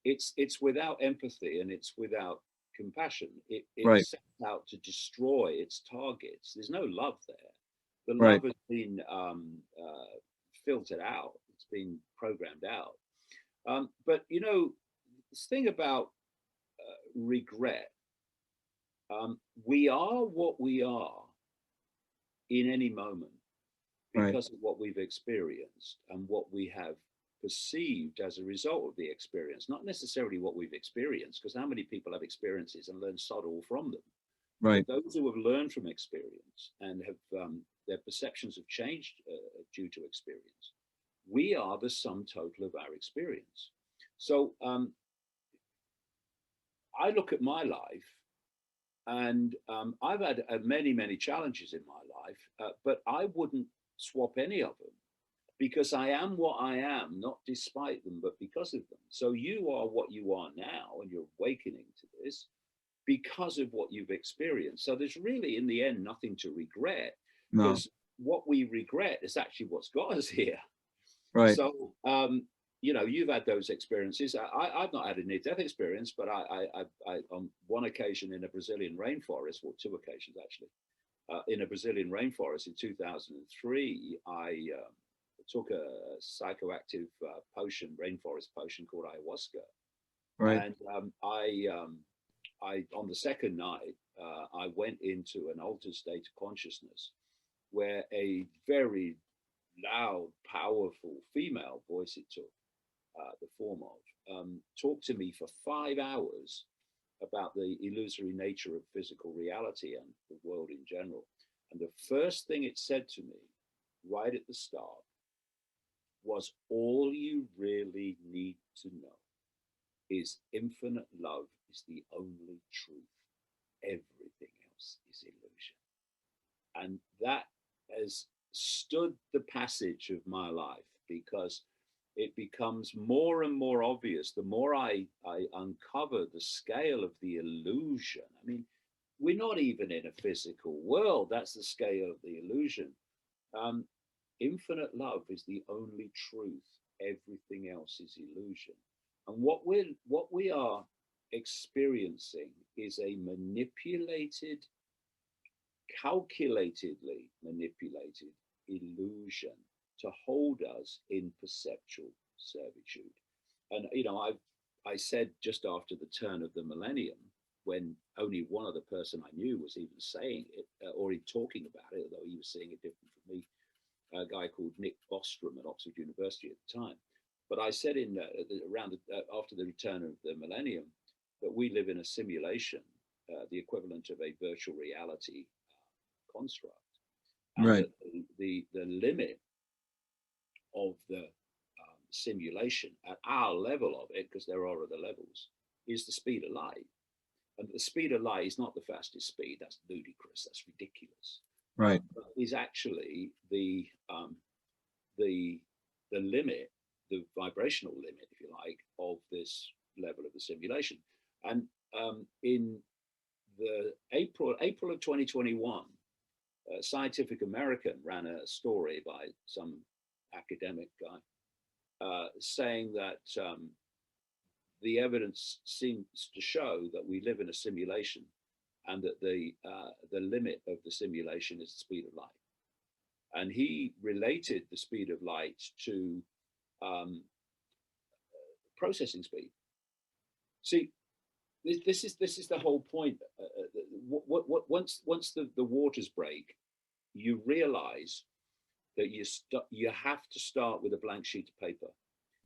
it's without empathy and it's without compassion. It Right. sets out to destroy its targets. There's no love there. The love Right. has been filtered out. It's been programmed out. But you know, this thing about regret, we are what we are in any moment because of what we've experienced and what we have perceived as a result of the experience, not necessarily what we've experienced, because how many people have experiences and learn sod all from them? Right. But those who have learned from experience and have their perceptions have changed due to experience, we are the sum total of our experience. So I look at my life, and I've had many challenges in my life, but I wouldn't swap any of them, because I am what I am, not despite them, but because of them. So you are what you are now, and you're awakening to this because of what you've experienced. So there's really, in the end, nothing to regret, because what we regret is actually what's got us here. Right. So, you know, you've had those experiences. I've not had a near-death experience, but I on one occasion in a Brazilian rainforest, or two occasions actually, in a Brazilian rainforest in 2003, I took a psychoactive potion, rainforest potion called ayahuasca. Right. And I on the second night, I went into an altered state of consciousness where a very loud, powerful female voice, it took the form of, talked to me for 5 hours about the illusory nature of physical reality and the world in general. And the first thing it said to me right at the start was, all you really need to know is infinite love is the only truth. Everything else is illusion. And that has stood the passage of my life, because it becomes more and more obvious the more I uncover the scale of the illusion. I mean, we're not even in a physical world. That's the scale of the illusion. Infinite love is the only truth. Everything else is illusion. And what we are experiencing is a manipulated, calculatedly manipulated illusion to hold us in perceptual servitude. And you know, I said just after the turn of the millennium, when only one other person I knew was even saying it or even talking about it, although he was seeing it different from me, a guy called Nick Bostrom at Oxford University at the time. But I said in after the return of the millennium that we live in a simulation, the equivalent of a virtual reality construct. And Right. that the limit of the simulation at our level of it, because there are other levels, is the speed of light. And the speed of light is not the fastest speed. That's ludicrous. That's ridiculous. Right. Is actually the limit, the vibrational limit, if you like, of this level of the simulation. And in the April of 2021, Scientific American ran a story by some academic guy saying that the evidence seems to show that we live in a simulation, and that the limit of the simulation is the speed of light. And he related the speed of light to processing speed. See, this is the whole point. Once the waters break, you realize that you have to start with a blank sheet of paper,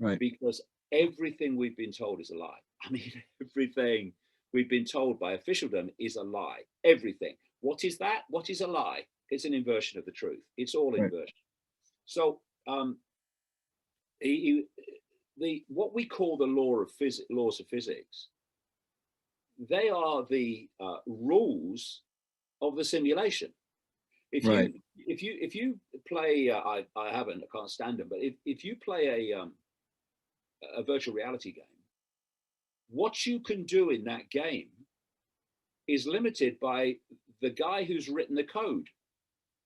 Right. because everything we've been told is a lie. I mean, everything we've been told by officialdom is a lie. Everything. What is that? What is a lie? It's an inversion of the truth. It's all Right. inversion. So what we call the laws of physics, they are the rules of the simulation. If Right. you play, I haven't, I can't stand them, but if you play a virtual reality game, what you can do in that game is limited by the guy who's written the code.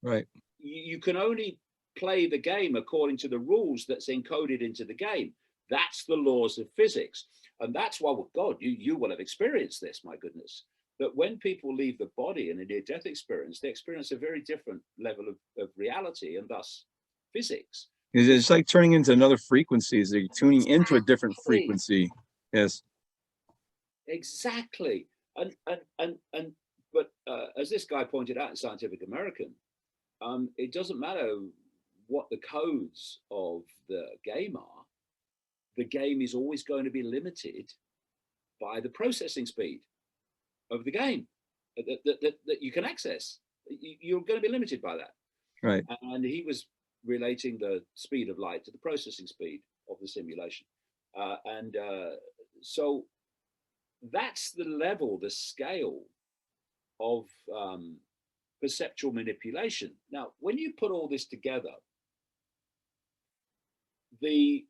Right. You can only play the game according to the rules that's encoded into the game. That's the laws of physics. And that's why, well, God, you will have experienced this, my goodness, that when people leave the body in a near-death experience, they experience a very different level of reality, and thus physics. It's like turning into another frequency. They're tuning into a different frequency. Yes. Exactly. But as this guy pointed out in Scientific American, it doesn't matter what the codes of the game are. The game is always going to be limited by the processing speed of the game that you can access. You're going to be limited by that. Right. And he was relating the speed of light to the processing speed of the simulation. So that's the level, the scale of perceptual manipulation. Now, when you put all this together, the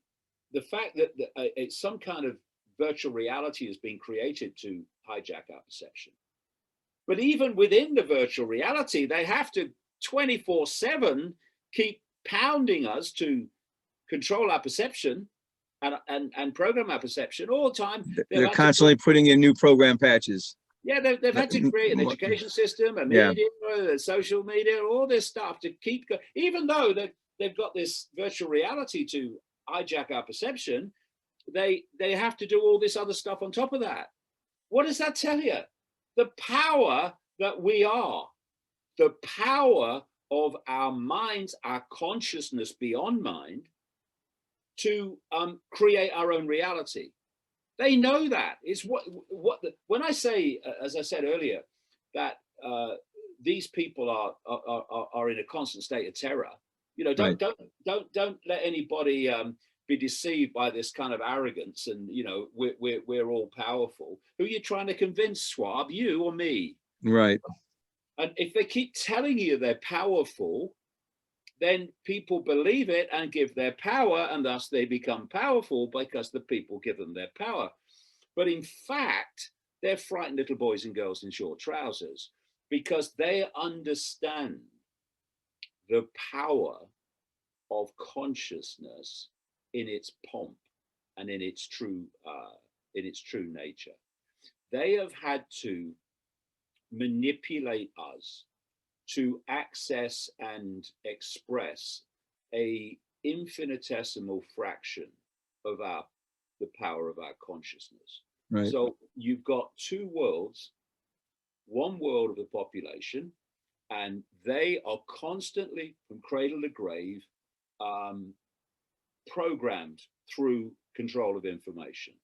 fact that it's some kind of virtual reality has been created to hijack our perception. But even within the virtual reality, they have to 24/7 keep pounding us to control our perception and program our perception all the time. They're constantly putting in new program patches. Yeah, they've had to create an education system, a media, social media, all this stuff to keep going. Even though they've got this virtual reality to hijack our perception, they have to do all this other stuff on top of that. What does that tell you? The power that we are, the power of our minds, our consciousness beyond mind, to create our own reality. They know that. It's when I say, as I said earlier, that these people are in a constant state of terror. You know, don't let anybody be deceived by this kind of arrogance and, you know, we're all powerful. Who are you trying to convince, Schwab? You or me? Right. And if they keep telling you they're powerful, then people believe it and give their power, and thus they become powerful because the people give them their power. But in fact, they're frightened little boys and girls in short trousers, because they understand the power of consciousness in its pomp and in its true nature. They have had to manipulate us to access and express a infinitesimal fraction of the power of our consciousness. Right. So you've got two worlds, one world of the population, and they are constantly, from cradle to grave, programmed through control of information.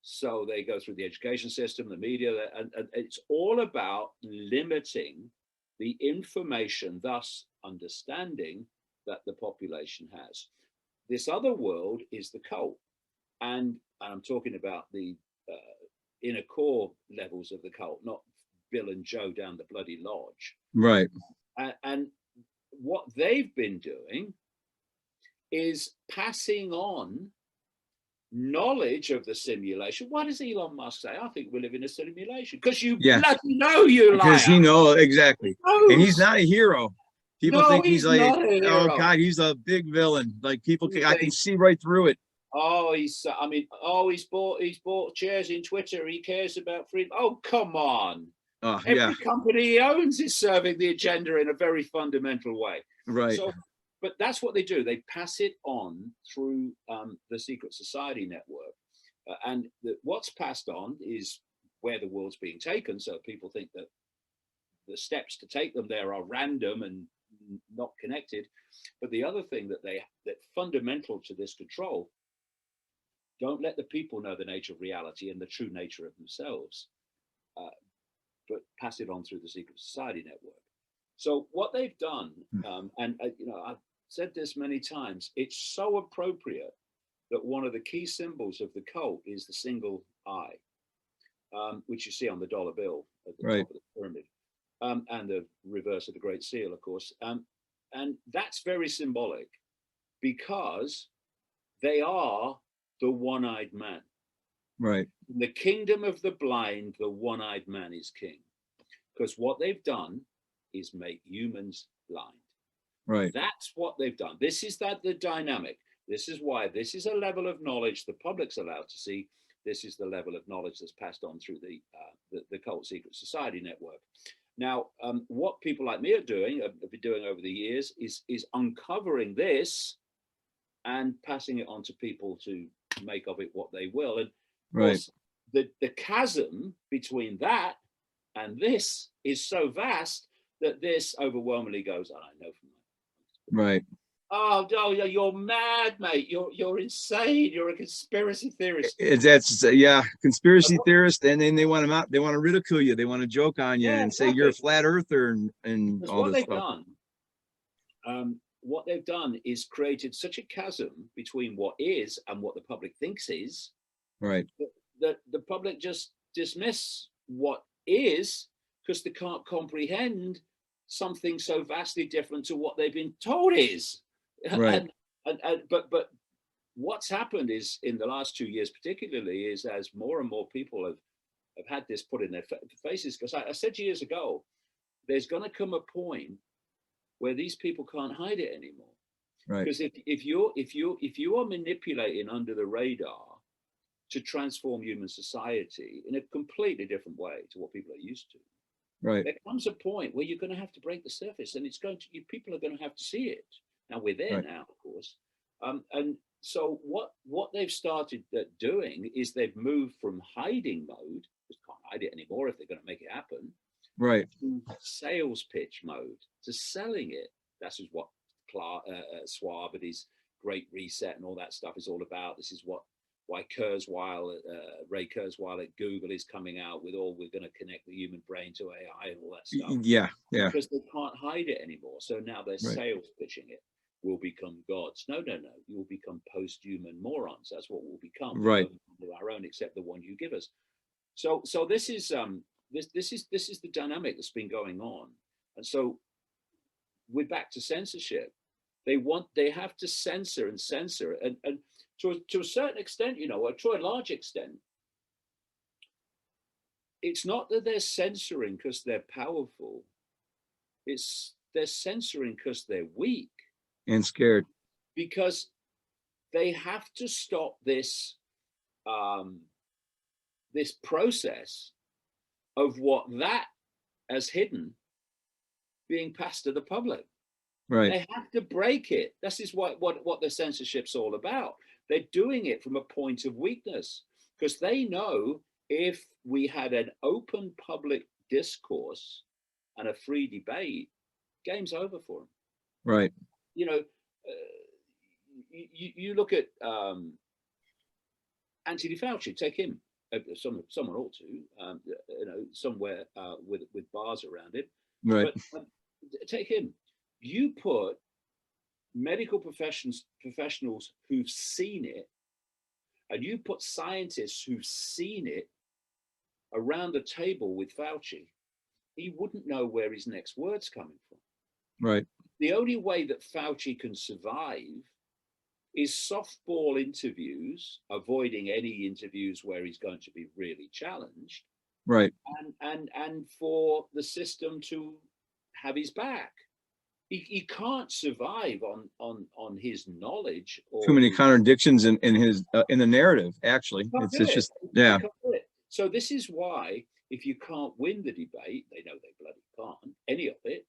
So they go through the education system, the media, and it's all about limiting the information, thus understanding that the population has. This other world is the cult. And I'm talking about the inner core levels of the cult, not Bill and Joe down the bloody lodge. Right. And what they've been doing is passing on knowledge of the simulation. What does Elon Musk say? I think we live in a simulation. Because you bloody know, you liar. Because he knows, exactly. And he's not a hero. People think he's like, oh God, he's a big villain. Like people, I can see right through it. Oh, he's bought shares in Twitter. He cares about freedom. Oh, come on. Every company he owns is serving the agenda in a very fundamental way. Right. So, but that's what they do. They pass it on through the secret society network. And what's passed on is where the world's being taken. So people think that the steps to take them there are random and not connected. But the other thing that fundamental to this control, don't let the people know the nature of reality and the true nature of themselves, but pass it on through the secret society network. So what they've done, and I've said this many times, it's so appropriate that one of the key symbols of the cult is the single eye, which you see on the dollar bill at the top of the pyramid, and the reverse of the Great Seal, of course. And that's very symbolic because they are the one-eyed man. Right. In the kingdom of the blind, the one-eyed man is king. Because what they've done is make humans blind. Right. That's what they've done. This is the dynamic. This is why this is a level of knowledge the public's allowed to see. This is the level of knowledge that's passed on through the cult secret society network. Now, what people like me have been doing over the years is uncovering this and passing it on to people to make of it what they will. And of course, the chasm between that and this is so vast that this overwhelmingly goes, I know from that. Right. Oh, no, you're mad, mate. You're insane. You're a conspiracy theorist. That's conspiracy theorist, and then they want them out. They want to ridicule you. They want to joke on you and say you're a flat earther and all this stuff. What they've done is created such a chasm between what is and what the public thinks is. Right. That the public just dismiss what is because they can't comprehend something so vastly different to what they've been told is. Right. But what's happened is in the last 2 years, particularly, is as more and more people have had this put in their faces. Because I said years ago, there's going to come a point where these people can't hide it anymore. Right. Because if you are manipulating under the radar to transform human society in a completely different way to what people are used to, right, there comes a point where you're going to have to break the surface, and people are going to have to see it. Now we're there now, of course, and so what they've started doing is they've moved from hiding mode, just can't hide it anymore if they're going to make it happen, right, to sales pitch mode, to selling it. That's what Schwab and his Great Reset and all that stuff is all about. This is why Ray Kurzweil at Google is coming out with we're going to connect the human brain to AI and all that stuff. Yeah. Because they can't hide it anymore. So now they're sales pitching it. We'll become gods. No. You will become post-human morons. That's what we'll become. Right. We'll our own, except the one you give us. So this is the dynamic that's been going on. And so we're back to censorship. They have to censor and to a certain extent, or to a large extent, it's not that they're censoring because they're powerful. They're censoring because they're weak and scared. Because they have to stop this this process of what that has hidden being passed to the public. Right. They have to break it. This is what the censorship's all about. They're doing it from a point of weakness because they know if we had an open public discourse and a free debate, game's over for them. Right. You look at Anthony Fauci. Take him. Someone ought to. Somewhere with bars around it. Right. But take him. You put medical professionals who've seen it, and you put scientists who've seen it around a table with Fauci, he wouldn't know where his next word's coming from. Right. The only way that Fauci can survive is softball interviews, avoiding any interviews where he's going to be really challenged, Right. and for the system to have his back. He can't survive on his knowledge. Or Too many contradictions in his in the narrative. Actually, it's just yeah. So this is why, if you can't win the debate, they know they bloody can't, any of it,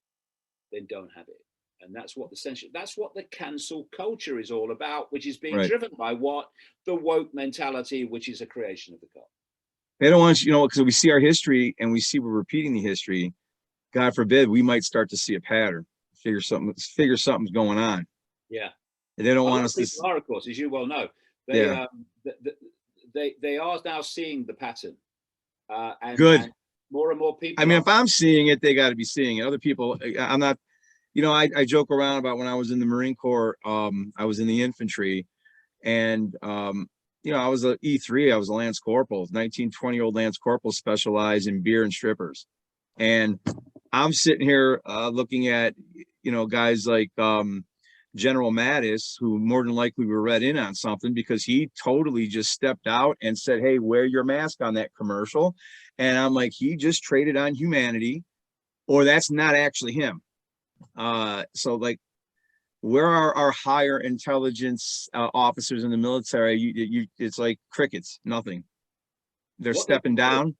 then don't have it. And that's what the cancel culture is all about, which is being driven by what? The woke mentality, which is a creation of the cult. They don't want you know, because we see our history and we see we're repeating the history. God forbid we might start to see a pattern. Figure something's going on. Yeah. And they don't want us to. Are, of course, as you well know, they are now seeing the pattern. And, Good. And more and more people. I mean, if I'm seeing it, they got to be seeing it. Other people, I'm not. You know, I joke around about when I was in the Marine Corps. I was in the infantry, and you know, I was a E3. I was a Lance Corporal, 19, 20-year-old Lance Corporal, specialized in beer and strippers. And I'm sitting here looking at, you know, guys like General Mattis, who more than likely were read in on something because he totally just stepped out and said, hey, wear your mask on that commercial. And I'm like, he just traded on humanity, or that's not actually him. So like, where are our higher intelligence officers in the military? It's like crickets, nothing. They're stepping down.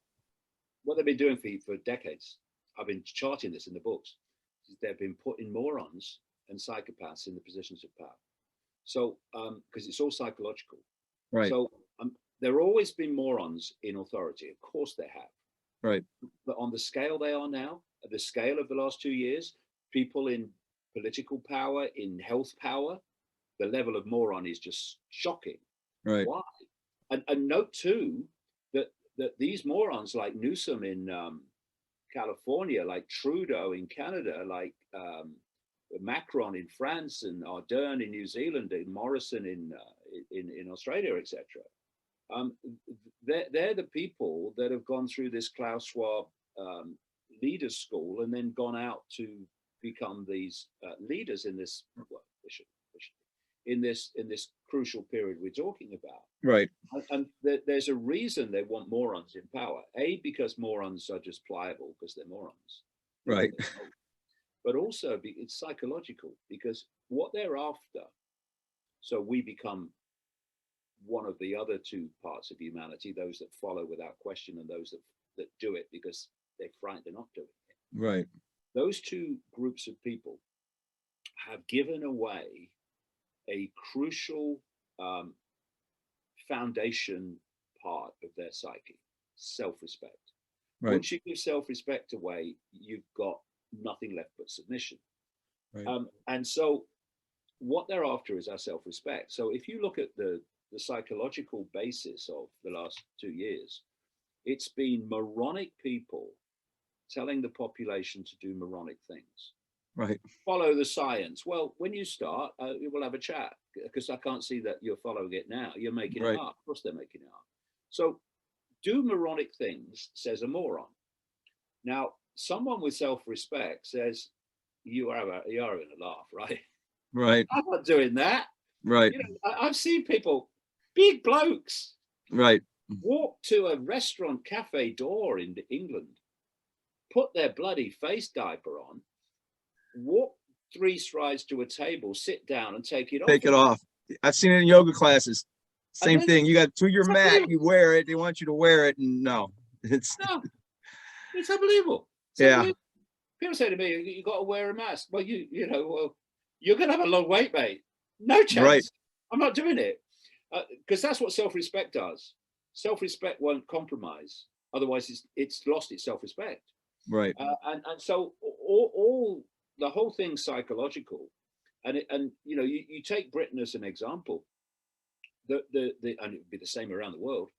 What they've been doing for decades, I've been charting this in the books, is they've been putting morons and psychopaths in the positions of power. So, because it's all psychological. Right. So there have always been morons in authority. Of course they have. Right. But on the scale they are now, at the scale of the last 2 years, people in political power, in health power, the level of moron is just shocking. Right. Why? And note too, that these morons like Newsom in California, like Trudeau in Canada, like Macron in France, and Ardern in New Zealand, and Morrison in Australia, etc. They're the people that have gone through this Klaus Schwab leaders school and then gone out to become these leaders in this in this crucial period we're talking about. Right. And there's a reason they want morons in power. A, because morons are just pliable because they're morons. Right. But also it's psychological, because what they're after, so we become one of the other two parts of humanity, those that follow without question and those that do it because they're frightened they're not doing it. Right. Those two groups of people have given away a crucial foundation part of their psyche, self-respect. Right. Once you give self-respect away, you've got nothing left but submission. Right. And so what they're after is our self-respect. So if you look at the psychological basis of the last 2 years, it's been moronic people telling the population to do moronic things. Right. Follow the science. Well, when you start, we'll have a chat, because I can't see that you're following it now. You're making it up. Of course they're making it up. So do moronic things, says a moron. Now, someone with self-respect says, you are having a laugh, right? Right. I'm not doing that. Right. You know, I've seen people, big blokes, right, walk to a restaurant cafe door in England, put their bloody face diaper on, walk 3 strides to a table, sit down and take it off. Take it off. I've seen it in yoga classes. Same thing. You got to your mat, you wear it. They want you to wear it. And it's unbelievable. Unbelievable. People say to me, you got to wear a mask. Well, you know, well, you're going to have a long wait, mate. No chance. Right. I'm not doing it. Because that's what self-respect does. Self-respect won't compromise. Otherwise, it's lost its self-respect. Right. And so all the whole thing's psychological. And you know, you take Britain as an example. And it would be the same around the world.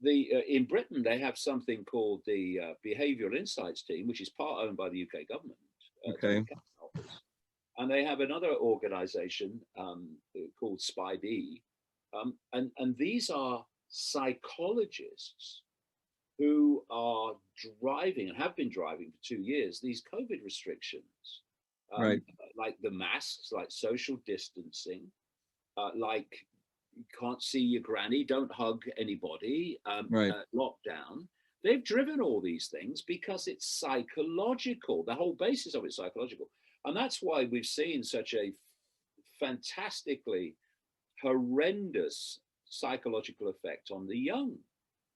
In Britain, they have something called the Behavioural Insights Team, which is part owned by the UK government. Okay. and they have another organization called SPIDE, and these are psychologists who are driving and have been driving for 2 years these COVID restrictions, Right. like the masks, like social distancing, like you can't see your granny, don't hug anybody, Right. Lockdown. They've driven all these things because it's psychological. The whole basis of it is psychological. And that's why we've seen such a fantastically horrendous psychological effect on the young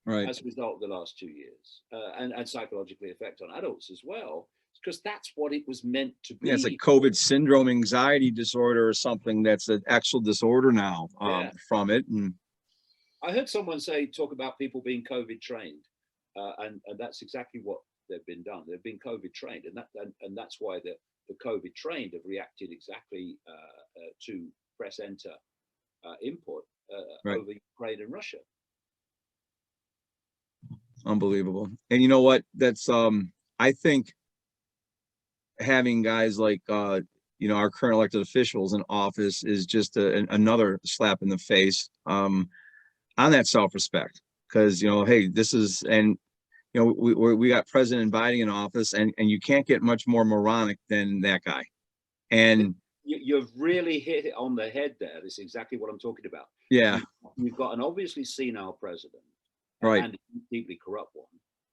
Right. as a result of the last 2 years, and psychologically effect on adults as well, because that's what it was meant to be. Yeah, it's a COVID syndrome anxiety disorder or something that's an actual disorder now from it. And I heard someone talk about people being COVID trained, and that's exactly what they've been done. They've been COVID trained, and that's why the COVID trained have reacted exactly to press enter input Right. over Ukraine and Russia. Unbelievable. And you know what? That's I think having guys like our current elected officials in office is just another slap in the face on that self-respect. Because hey, this is, and we got President Biden in office, and you can't get much more moronic than that guy. And you've really hit it on the head there. This is exactly what I'm talking about. yeah, You've got an obviously senile president, right, and a deeply corrupt one.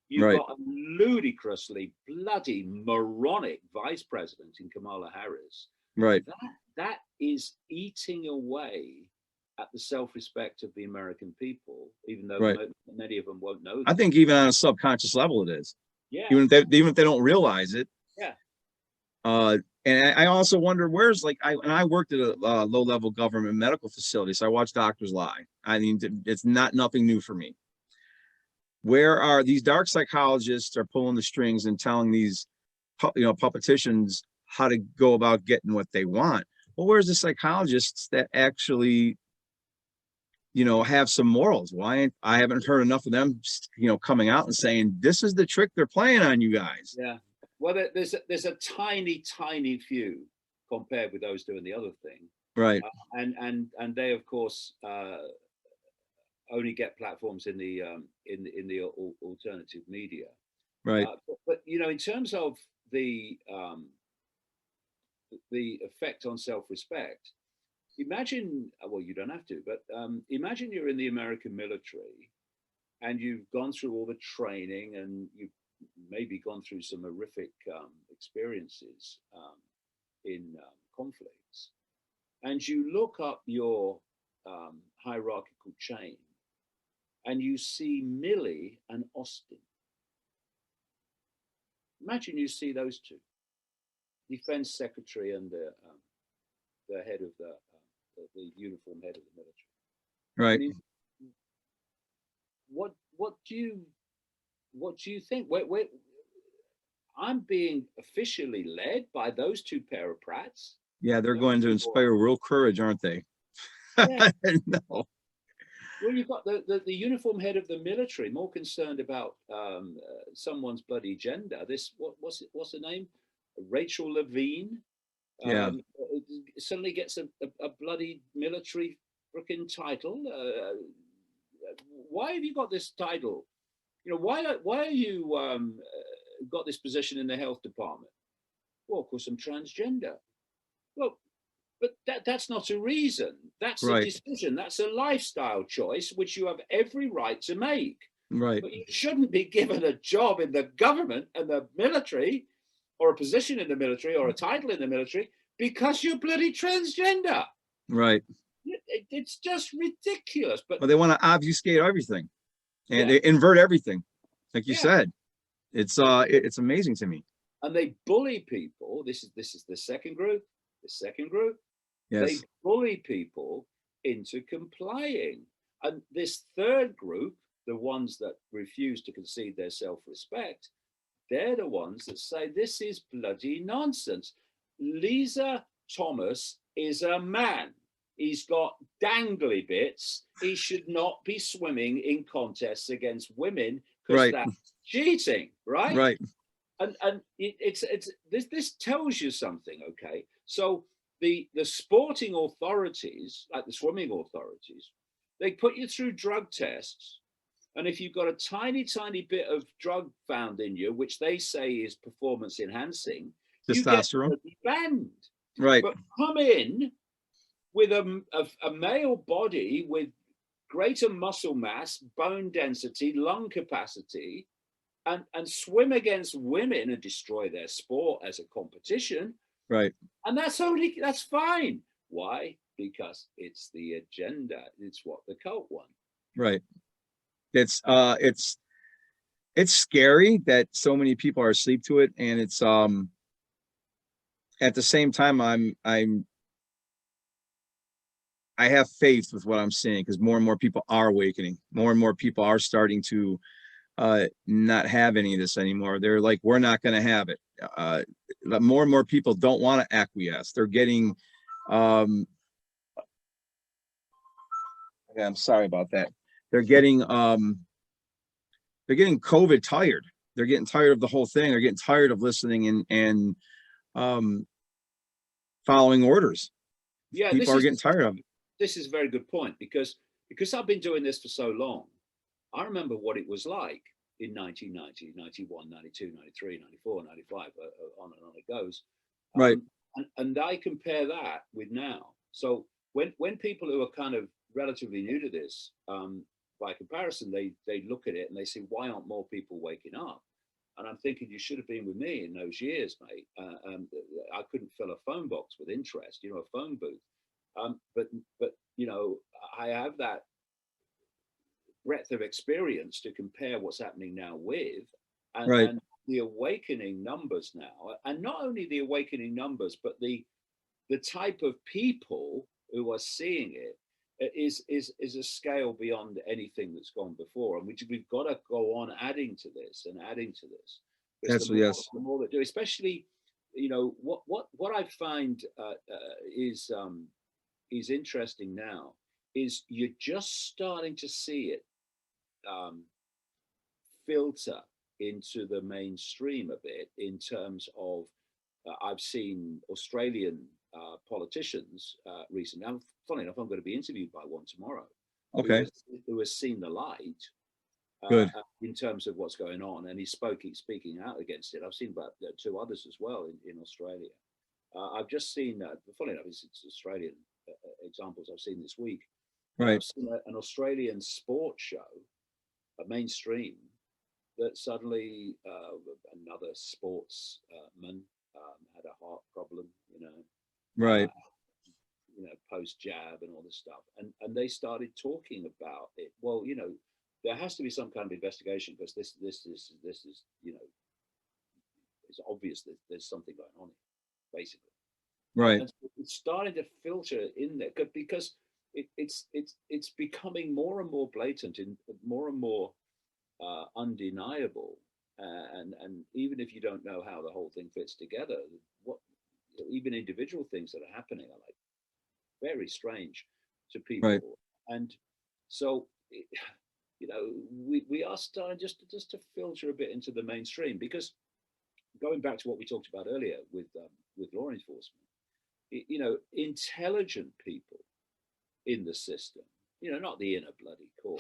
You've right, got a ludicrously bloody moronic vice president in Kamala Harris. right. That is eating away at the self-respect of the American people, even though Right. many of them won't know that. I think even on a subconscious level it is. Yeah. Even if they don't realize it. Yeah. And I also wonder where's I worked at a low-level government medical facility, so I watched doctors lie. I mean, it's nothing new for me. Where are these dark psychologists are pulling the strings and telling these politicians how to go about getting what they want? Well, where's the psychologists that actually have some morals? Why I haven't heard enough of them coming out and saying this is the trick they're playing on you guys. Yeah. Well, there's a tiny few compared with those doing the other thing, Right. And they of course only get platforms in the alternative media, Right. But in terms of the effect on self-respect, imagine, well, you don't have to, but imagine you're in the American military and you've gone through all the training and you've maybe gone through some horrific experiences in conflicts, and you look up your hierarchical chain and you see Milley and Austin. Imagine you see those two, defense secretary and the head of the uniform head of the military. Right. I mean, what do you think? I'm being officially led by those two pair of prats. Yeah, they're going to inspire real courage, aren't they? Yeah. No. Well, you've got the uniform head of the military more concerned about someone's bloody gender. What's her name? Rachel Levine. Yeah. Suddenly gets a bloody military freaking title. Why have you got this title? Why are you got this position in the health department? Well, because I'm transgender. Well, but that's not a reason. That's Right. a decision. That's a lifestyle choice, which you have every right to make. Right. But you shouldn't be given a job in the government and the military, or a position in the military, or a title in the military, because you're bloody transgender. Right. It's just ridiculous. But they want to obfuscate everything, and they invert everything, like you said. It's amazing to me. And they bully people. This is the second group. The second group. Yes. They bully people into complying. And this third group, the ones that refuse to concede their self-respect, they're the ones that say this is bloody nonsense. Lisa Thomas is a man. He's got dangly bits. He should not be swimming in contests against women because Right. that's cheating, right? Right. and this tells you something, okay? So the sporting authorities, like the swimming authorities, they put you through drug tests, and if you've got a tiny bit of drug found in you, which they say is performance enhancing, you get Testosterone. banned. Right. But come in with a male body with greater muscle mass, bone density, lung capacity, and swim against women and destroy their sport as a competition. Right. And that's fine. Why? Because it's the agenda. It's what the cult want. Right. It's scary that so many people are asleep to it, and it's at the same time I have faith with what I'm seeing, because more and more people are awakening. More and more people are starting to not have any of this anymore. They're like, we're not going to have it. More and more people don't want to acquiesce. They're getting okay, I'm sorry about that. They're getting COVID tired. They're getting tired of the whole thing. They're getting tired of listening and following orders. Yeah, people are getting tired of it. This is a very good point, because I've been doing this for so long. I remember what it was like in 1990, 91, 92, 93, 94, 95, on and on it goes. Right. And I compare that with now. So when people who are kind of relatively new to this, by comparison, they look at it and they say, why aren't more people waking up? And I'm thinking, you should have been with me in those years, mate. I couldn't fill a phone box with interest, a phone booth. But I have that breadth of experience to compare what's happening now with, and the awakening numbers now, and not only the awakening numbers, but the type of people who are seeing it is a scale beyond anything that's gone before, and we've got to go on adding to this. Yes. The more that do, especially, what I find is interesting now is you're just starting to see it filter into the mainstream a bit, in terms of I've seen Australian politicians recently. Funny enough, I'm going to be interviewed by one tomorrow. Okay. Who has seen the light. Good. In terms of what's going on, and he's speaking out against it. I've seen about two others as well in Australia. I've just seen, funny enough, it's Australian examples I've seen this week. Right. I've seen an Australian sports show, a mainstream, that suddenly another sportsman had a heart problem, Right. post jab and all this stuff, and they started talking about it. Well, there has to be some kind of investigation, because this is it's obvious that there's something going on here, basically. Right. And it's starting to filter in there, because it's becoming more and more blatant and more and more undeniable. And even if you don't know how the whole thing fits together, even individual things that are happening are like very strange to people. Right. And so, we are starting just to filter a bit into the mainstream, because going back to what we talked about earlier with law enforcement, intelligent people in the system, not the inner bloody core,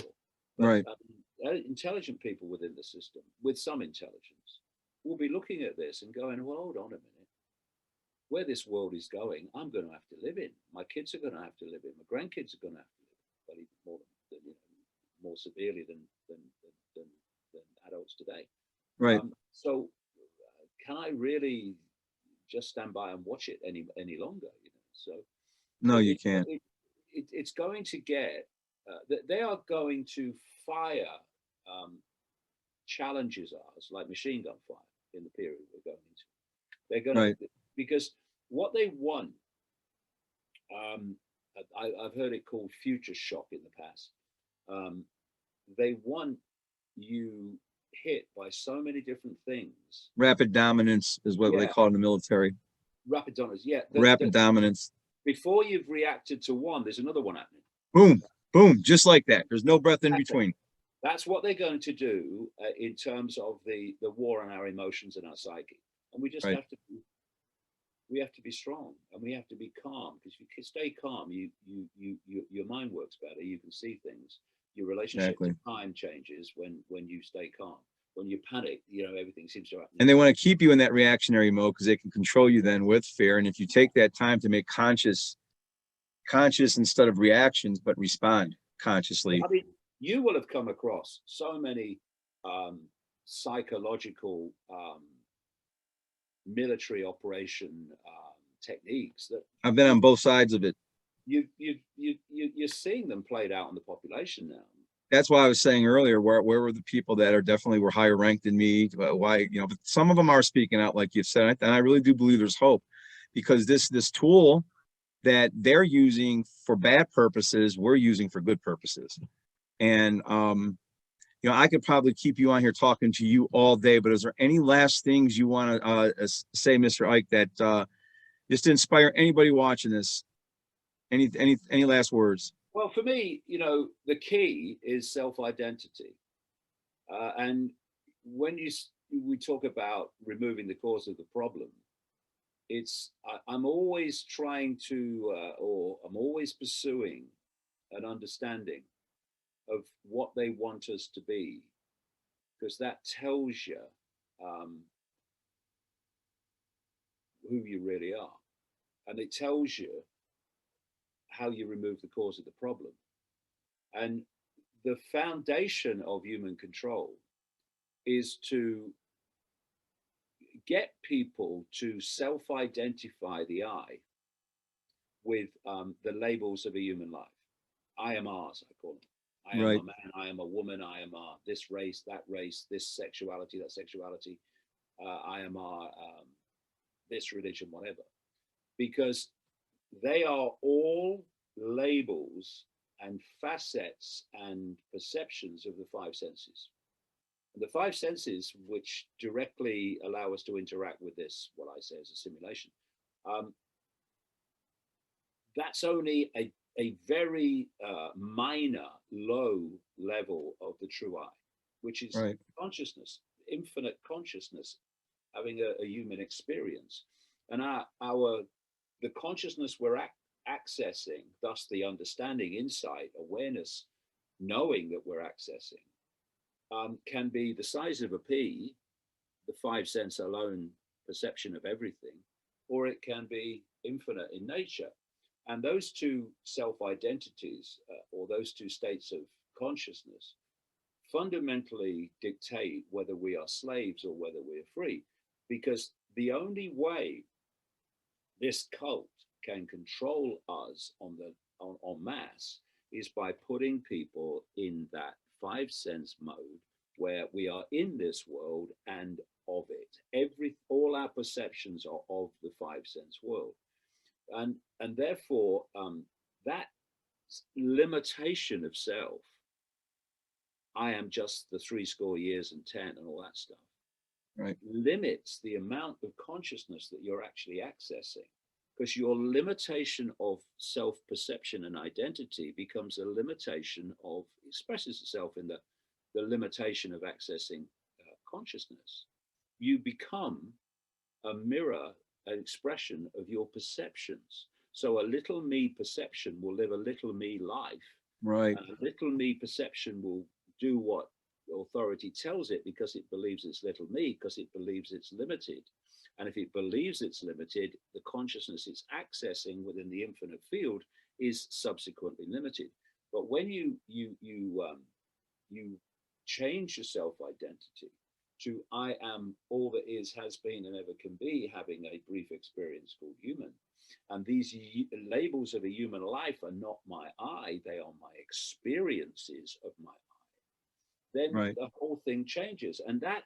but Right. Intelligent people within the system with some intelligence will be looking at this and going, well, hold on a minute. Where this world is going, I'm going to have to live in. My kids are going to have to live in. My grandkids are going to have to live in, but even more severely than adults today. Right. So, can I really just stand by and watch it any longer? So No, you can't. It's going to get. They are going to fire challenges ours like machine gun fire in the period we're going into. They're going to, because what they want. I've heard it called future shock in the past. They want you hit by so many different things. Rapid dominance is what they call it in the military. Rapid dominance, yeah. Rapid dominance. Before you've reacted to one, there's another one happening. Boom, boom, just like that. There's no breath in between. That's what they're going to do in terms of the war on our emotions and our psyche. And we just Right. have to be strong, and we have to be calm, because if you stay calm, your mind works better. You can see things. Your relationship Exactly. to time changes when you stay calm. When you panic, everything seems to happen. And they want to keep you in that reactionary mode because they can control you then with fear. And if you take that time to make conscious instead of reactions, but respond consciously. I mean, you will have come across so many psychological military operation techniques that I've been on both sides of it. you're seeing them played out in the population now. That's why I was saying earlier, where were the people that are definitely were higher ranked than me? Why, but some of them are speaking out, like you said, and I really do believe there's hope, because this tool that they're using for bad purposes, we're using for good purposes. And I could probably keep you on here talking to you all day, but is there any last things you want to say, Mr. Icke, that just to inspire anybody watching this? Any last words? Well, for me, the key is self-identity. And when we talk about removing the cause of the problem, I'm always trying to, or I'm always pursuing an understanding of what they want us to be, because that tells you who you really are. And it tells you how you remove the cause of the problem. And the foundation of human control is to get people to self-identify the I with the labels of a human life. IMRs, I call them. I am Right. a man, I am a woman, I am this race, this sexuality, that sexuality, IMR, this religion, whatever. Because they are all labels and facets and perceptions of the five senses. And the five senses, which directly allow us to interact with this, what I say is a simulation, that's only a very minor, low level of the true I, which is Right. consciousness, infinite consciousness, having a human experience. And the consciousness we're accessing, thus the understanding, insight, awareness, knowing that we're accessing, can be the size of a pea, the five sense alone perception of everything, or it can be infinite in nature. And those two self-identities, or those two states of consciousness, fundamentally dictate whether we are slaves or whether we are free. Because the only way this cult can control us en masse is by putting people in that five sense mode where we are in this world and of it. All our perceptions are of the five sense world. And therefore, that limitation of self, I am just the 70 and 10 and all that stuff, Right. limits the amount of consciousness that you're actually accessing, because your limitation of self-perception and identity becomes a limitation of, expresses itself in the limitation of accessing consciousness. You become a mirror, an expression of your perceptions. So a little me perception will live a little me life. Right. And a little me perception will do what authority tells it, because it believes it's little me, because it believes it's limited. And if it believes it's limited, the consciousness it's accessing within the infinite field is subsequently limited. But when you change your self-identity to I am all that is, has been, and ever can be, having a brief experience called human. And these labels of a human life are not my I, they are my experiences of my I. Then Right. the whole thing changes. And that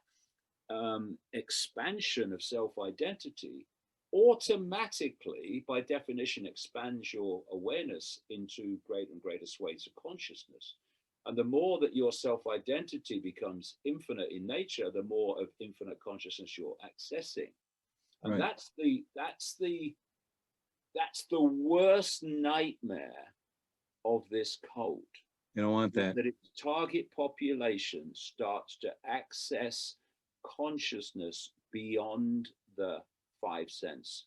expansion of self-identity automatically, by definition, expands your awareness into greater and greater swathes of consciousness. And the more that your self-identity becomes infinite in nature, the more of infinite consciousness you're accessing. And Right. that's the worst nightmare of this cult, You don't want that. That its target population starts to access consciousness beyond the 5 sense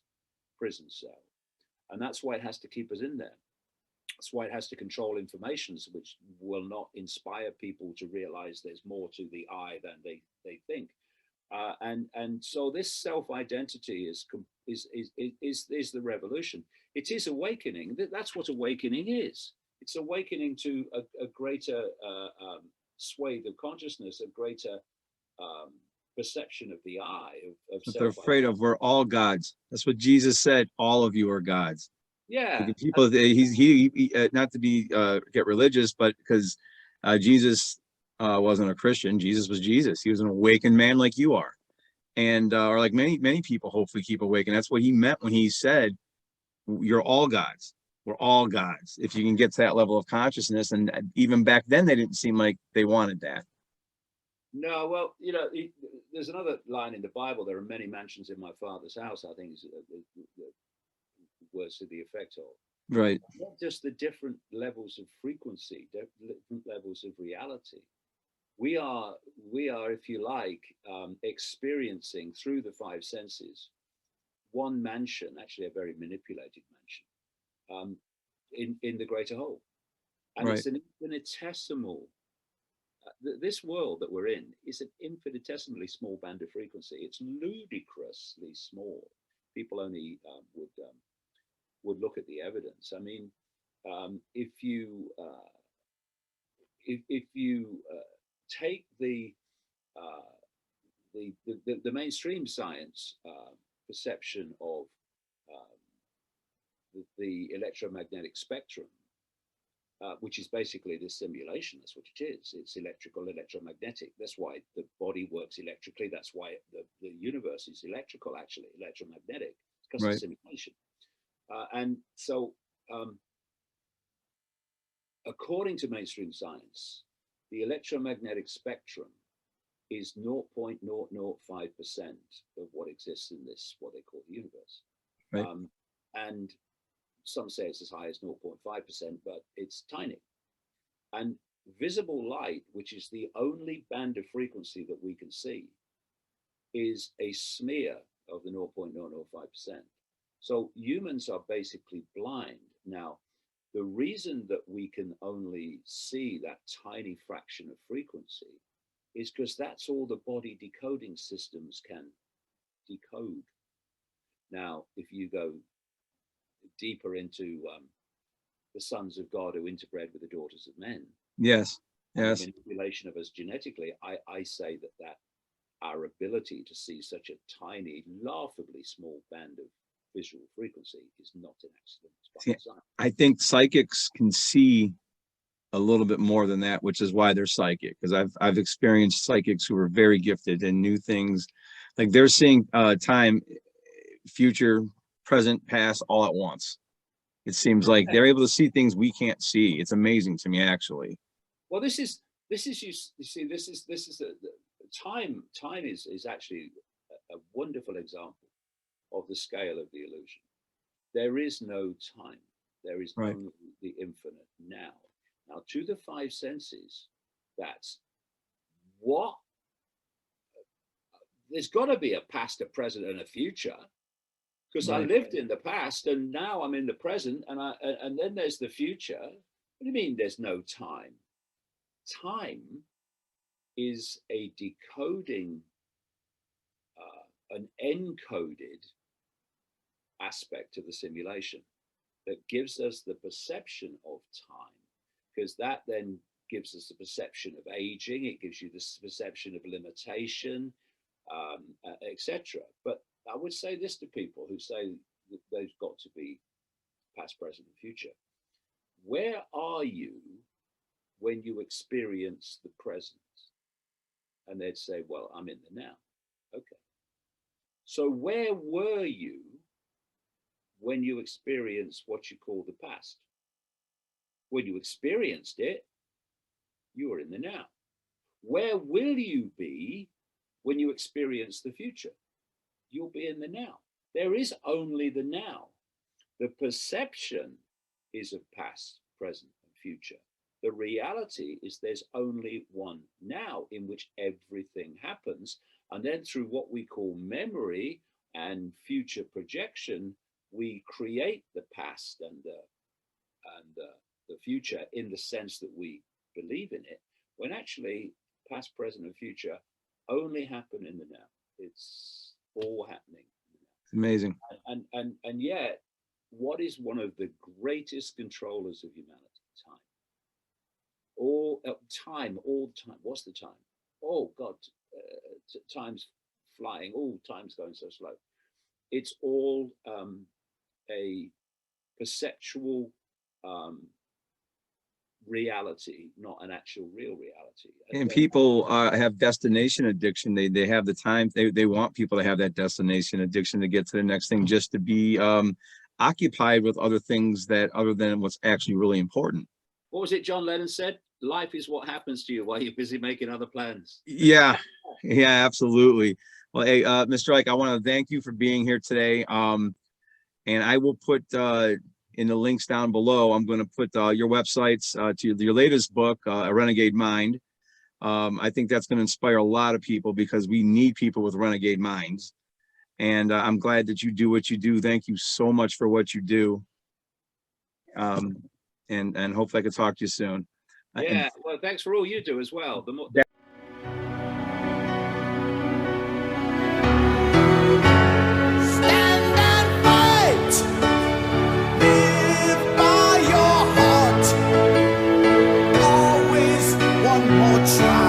prison cell. And that's why it has to keep us in there. That's why it has to control informations, which will not inspire people to realize there's more to the I than they think. And so this self-identity is the revolution. It is awakening. That's what awakening is. It's awakening to a greater swathe of consciousness, a greater perception of the I. Of What they're afraid of, we're all gods. That's what Jesus said. All of you are gods. Yeah. Because people, he not to be get religious, but because Jesus wasn't a Christian. Jesus was Jesus. He was an awakened man like you are, and or like many people hopefully keep awake. And that's what he meant when he said, "You're all gods. We're all gods." If you can get to that level of consciousness, and even back then they didn't seem like they wanted that. No, well, you know, there's another line in the Bible. There are many mansions in my Father's house. I think is the words to the effect of. Right. Not just the different levels of frequency, different levels of reality. We are, if you like, experiencing through the 5 senses one mansion, actually a very manipulated mansion, in the greater whole. And Right. it's an infinitesimal, this world that we're in is an infinitesimally small band of frequency. It's ludicrously small. People only would look at the evidence. I mean, if you take the mainstream science perception of the electromagnetic spectrum, which is basically this simulation. That's what it is. It's electrical, electromagnetic. That's why the body works electrically. That's why the universe is electrical, actually, electromagnetic, because of simulation. And so, according to mainstream science, the electromagnetic spectrum is 0.005% of what exists in this, what they call the universe. Right. And some say it's as high as 0.5%, but it's tiny. And visible light, which is the only band of frequency that we can see, is a smear of the 0.005%. So humans are basically blind. Now, the reason that we can only see that tiny fraction of frequency is because that's all the body decoding systems can decode. Now, if you go deeper into the sons of God who interbred with the daughters of men, Yes. and the manipulation of us genetically, I say that our ability to see such a tiny, laughably small band of visual frequency is not an accident. See, I think psychics can see a little bit more than that, which is why they're psychic. Because I've experienced psychics who are very gifted and new things, like they're seeing time, future, present, past, all at once. It seems like they're able to see things we can't see. It's amazing to me, actually. Well, this is you see, this is the time is actually a wonderful example of the scale of the illusion. There is no time. There is only the infinite now. Now, to the 5 senses, that's what there's got to be a past, a present, and a future. Because I lived in the past, and now I'm in the present, and then there's the future. What do you mean there's no time? Time is a decoding, an encoded aspect of the simulation that gives us the perception of time, because that then gives us the perception of aging. It gives you this perception of limitation, etc. But I would say this to people who say that they've got to be past, present, and future. Where are you when you experience the present? And they'd say, well, I'm in the now. Okay. So where were you when you experienced what you call the past? When you experienced it, you are in the now. Where will you be when you experience the future? You'll be in the now. There is only the now. The perception is of past, present, and future. The reality is there's only one now in which everything happens. And then through what we call memory and future projection, we create the past and the future in the sense that we believe in it, when actually past, present, and future only happen in the now. It's all happening. It's amazing. And yet, what is one of the greatest controllers of humanity? Time. All time. What's the time? Oh God, time's flying. Oh, time's going so slow. It's all a perceptual reality, not an actual real reality. And people have destination addiction. They have the time. They want people to have that destination addiction to get to the next thing, just to be occupied with other things that other than what's actually really important. What was it John Lennon said? Life is what happens to you while you're busy making other plans. Yeah, absolutely. Well, hey, Mr. Icke, I want to thank you for being here today. And I will put in the links down below, I'm going to put your websites to your latest book, A Renegade Mind. I think that's going to inspire a lot of people because we need people with renegade minds. And I'm glad that you do what you do. Thank you so much for what you do. And hopefully I can talk to you soon. Yeah, well, thanks for all you do as well. The more Stand and fight. Live by your heart. Always one more try.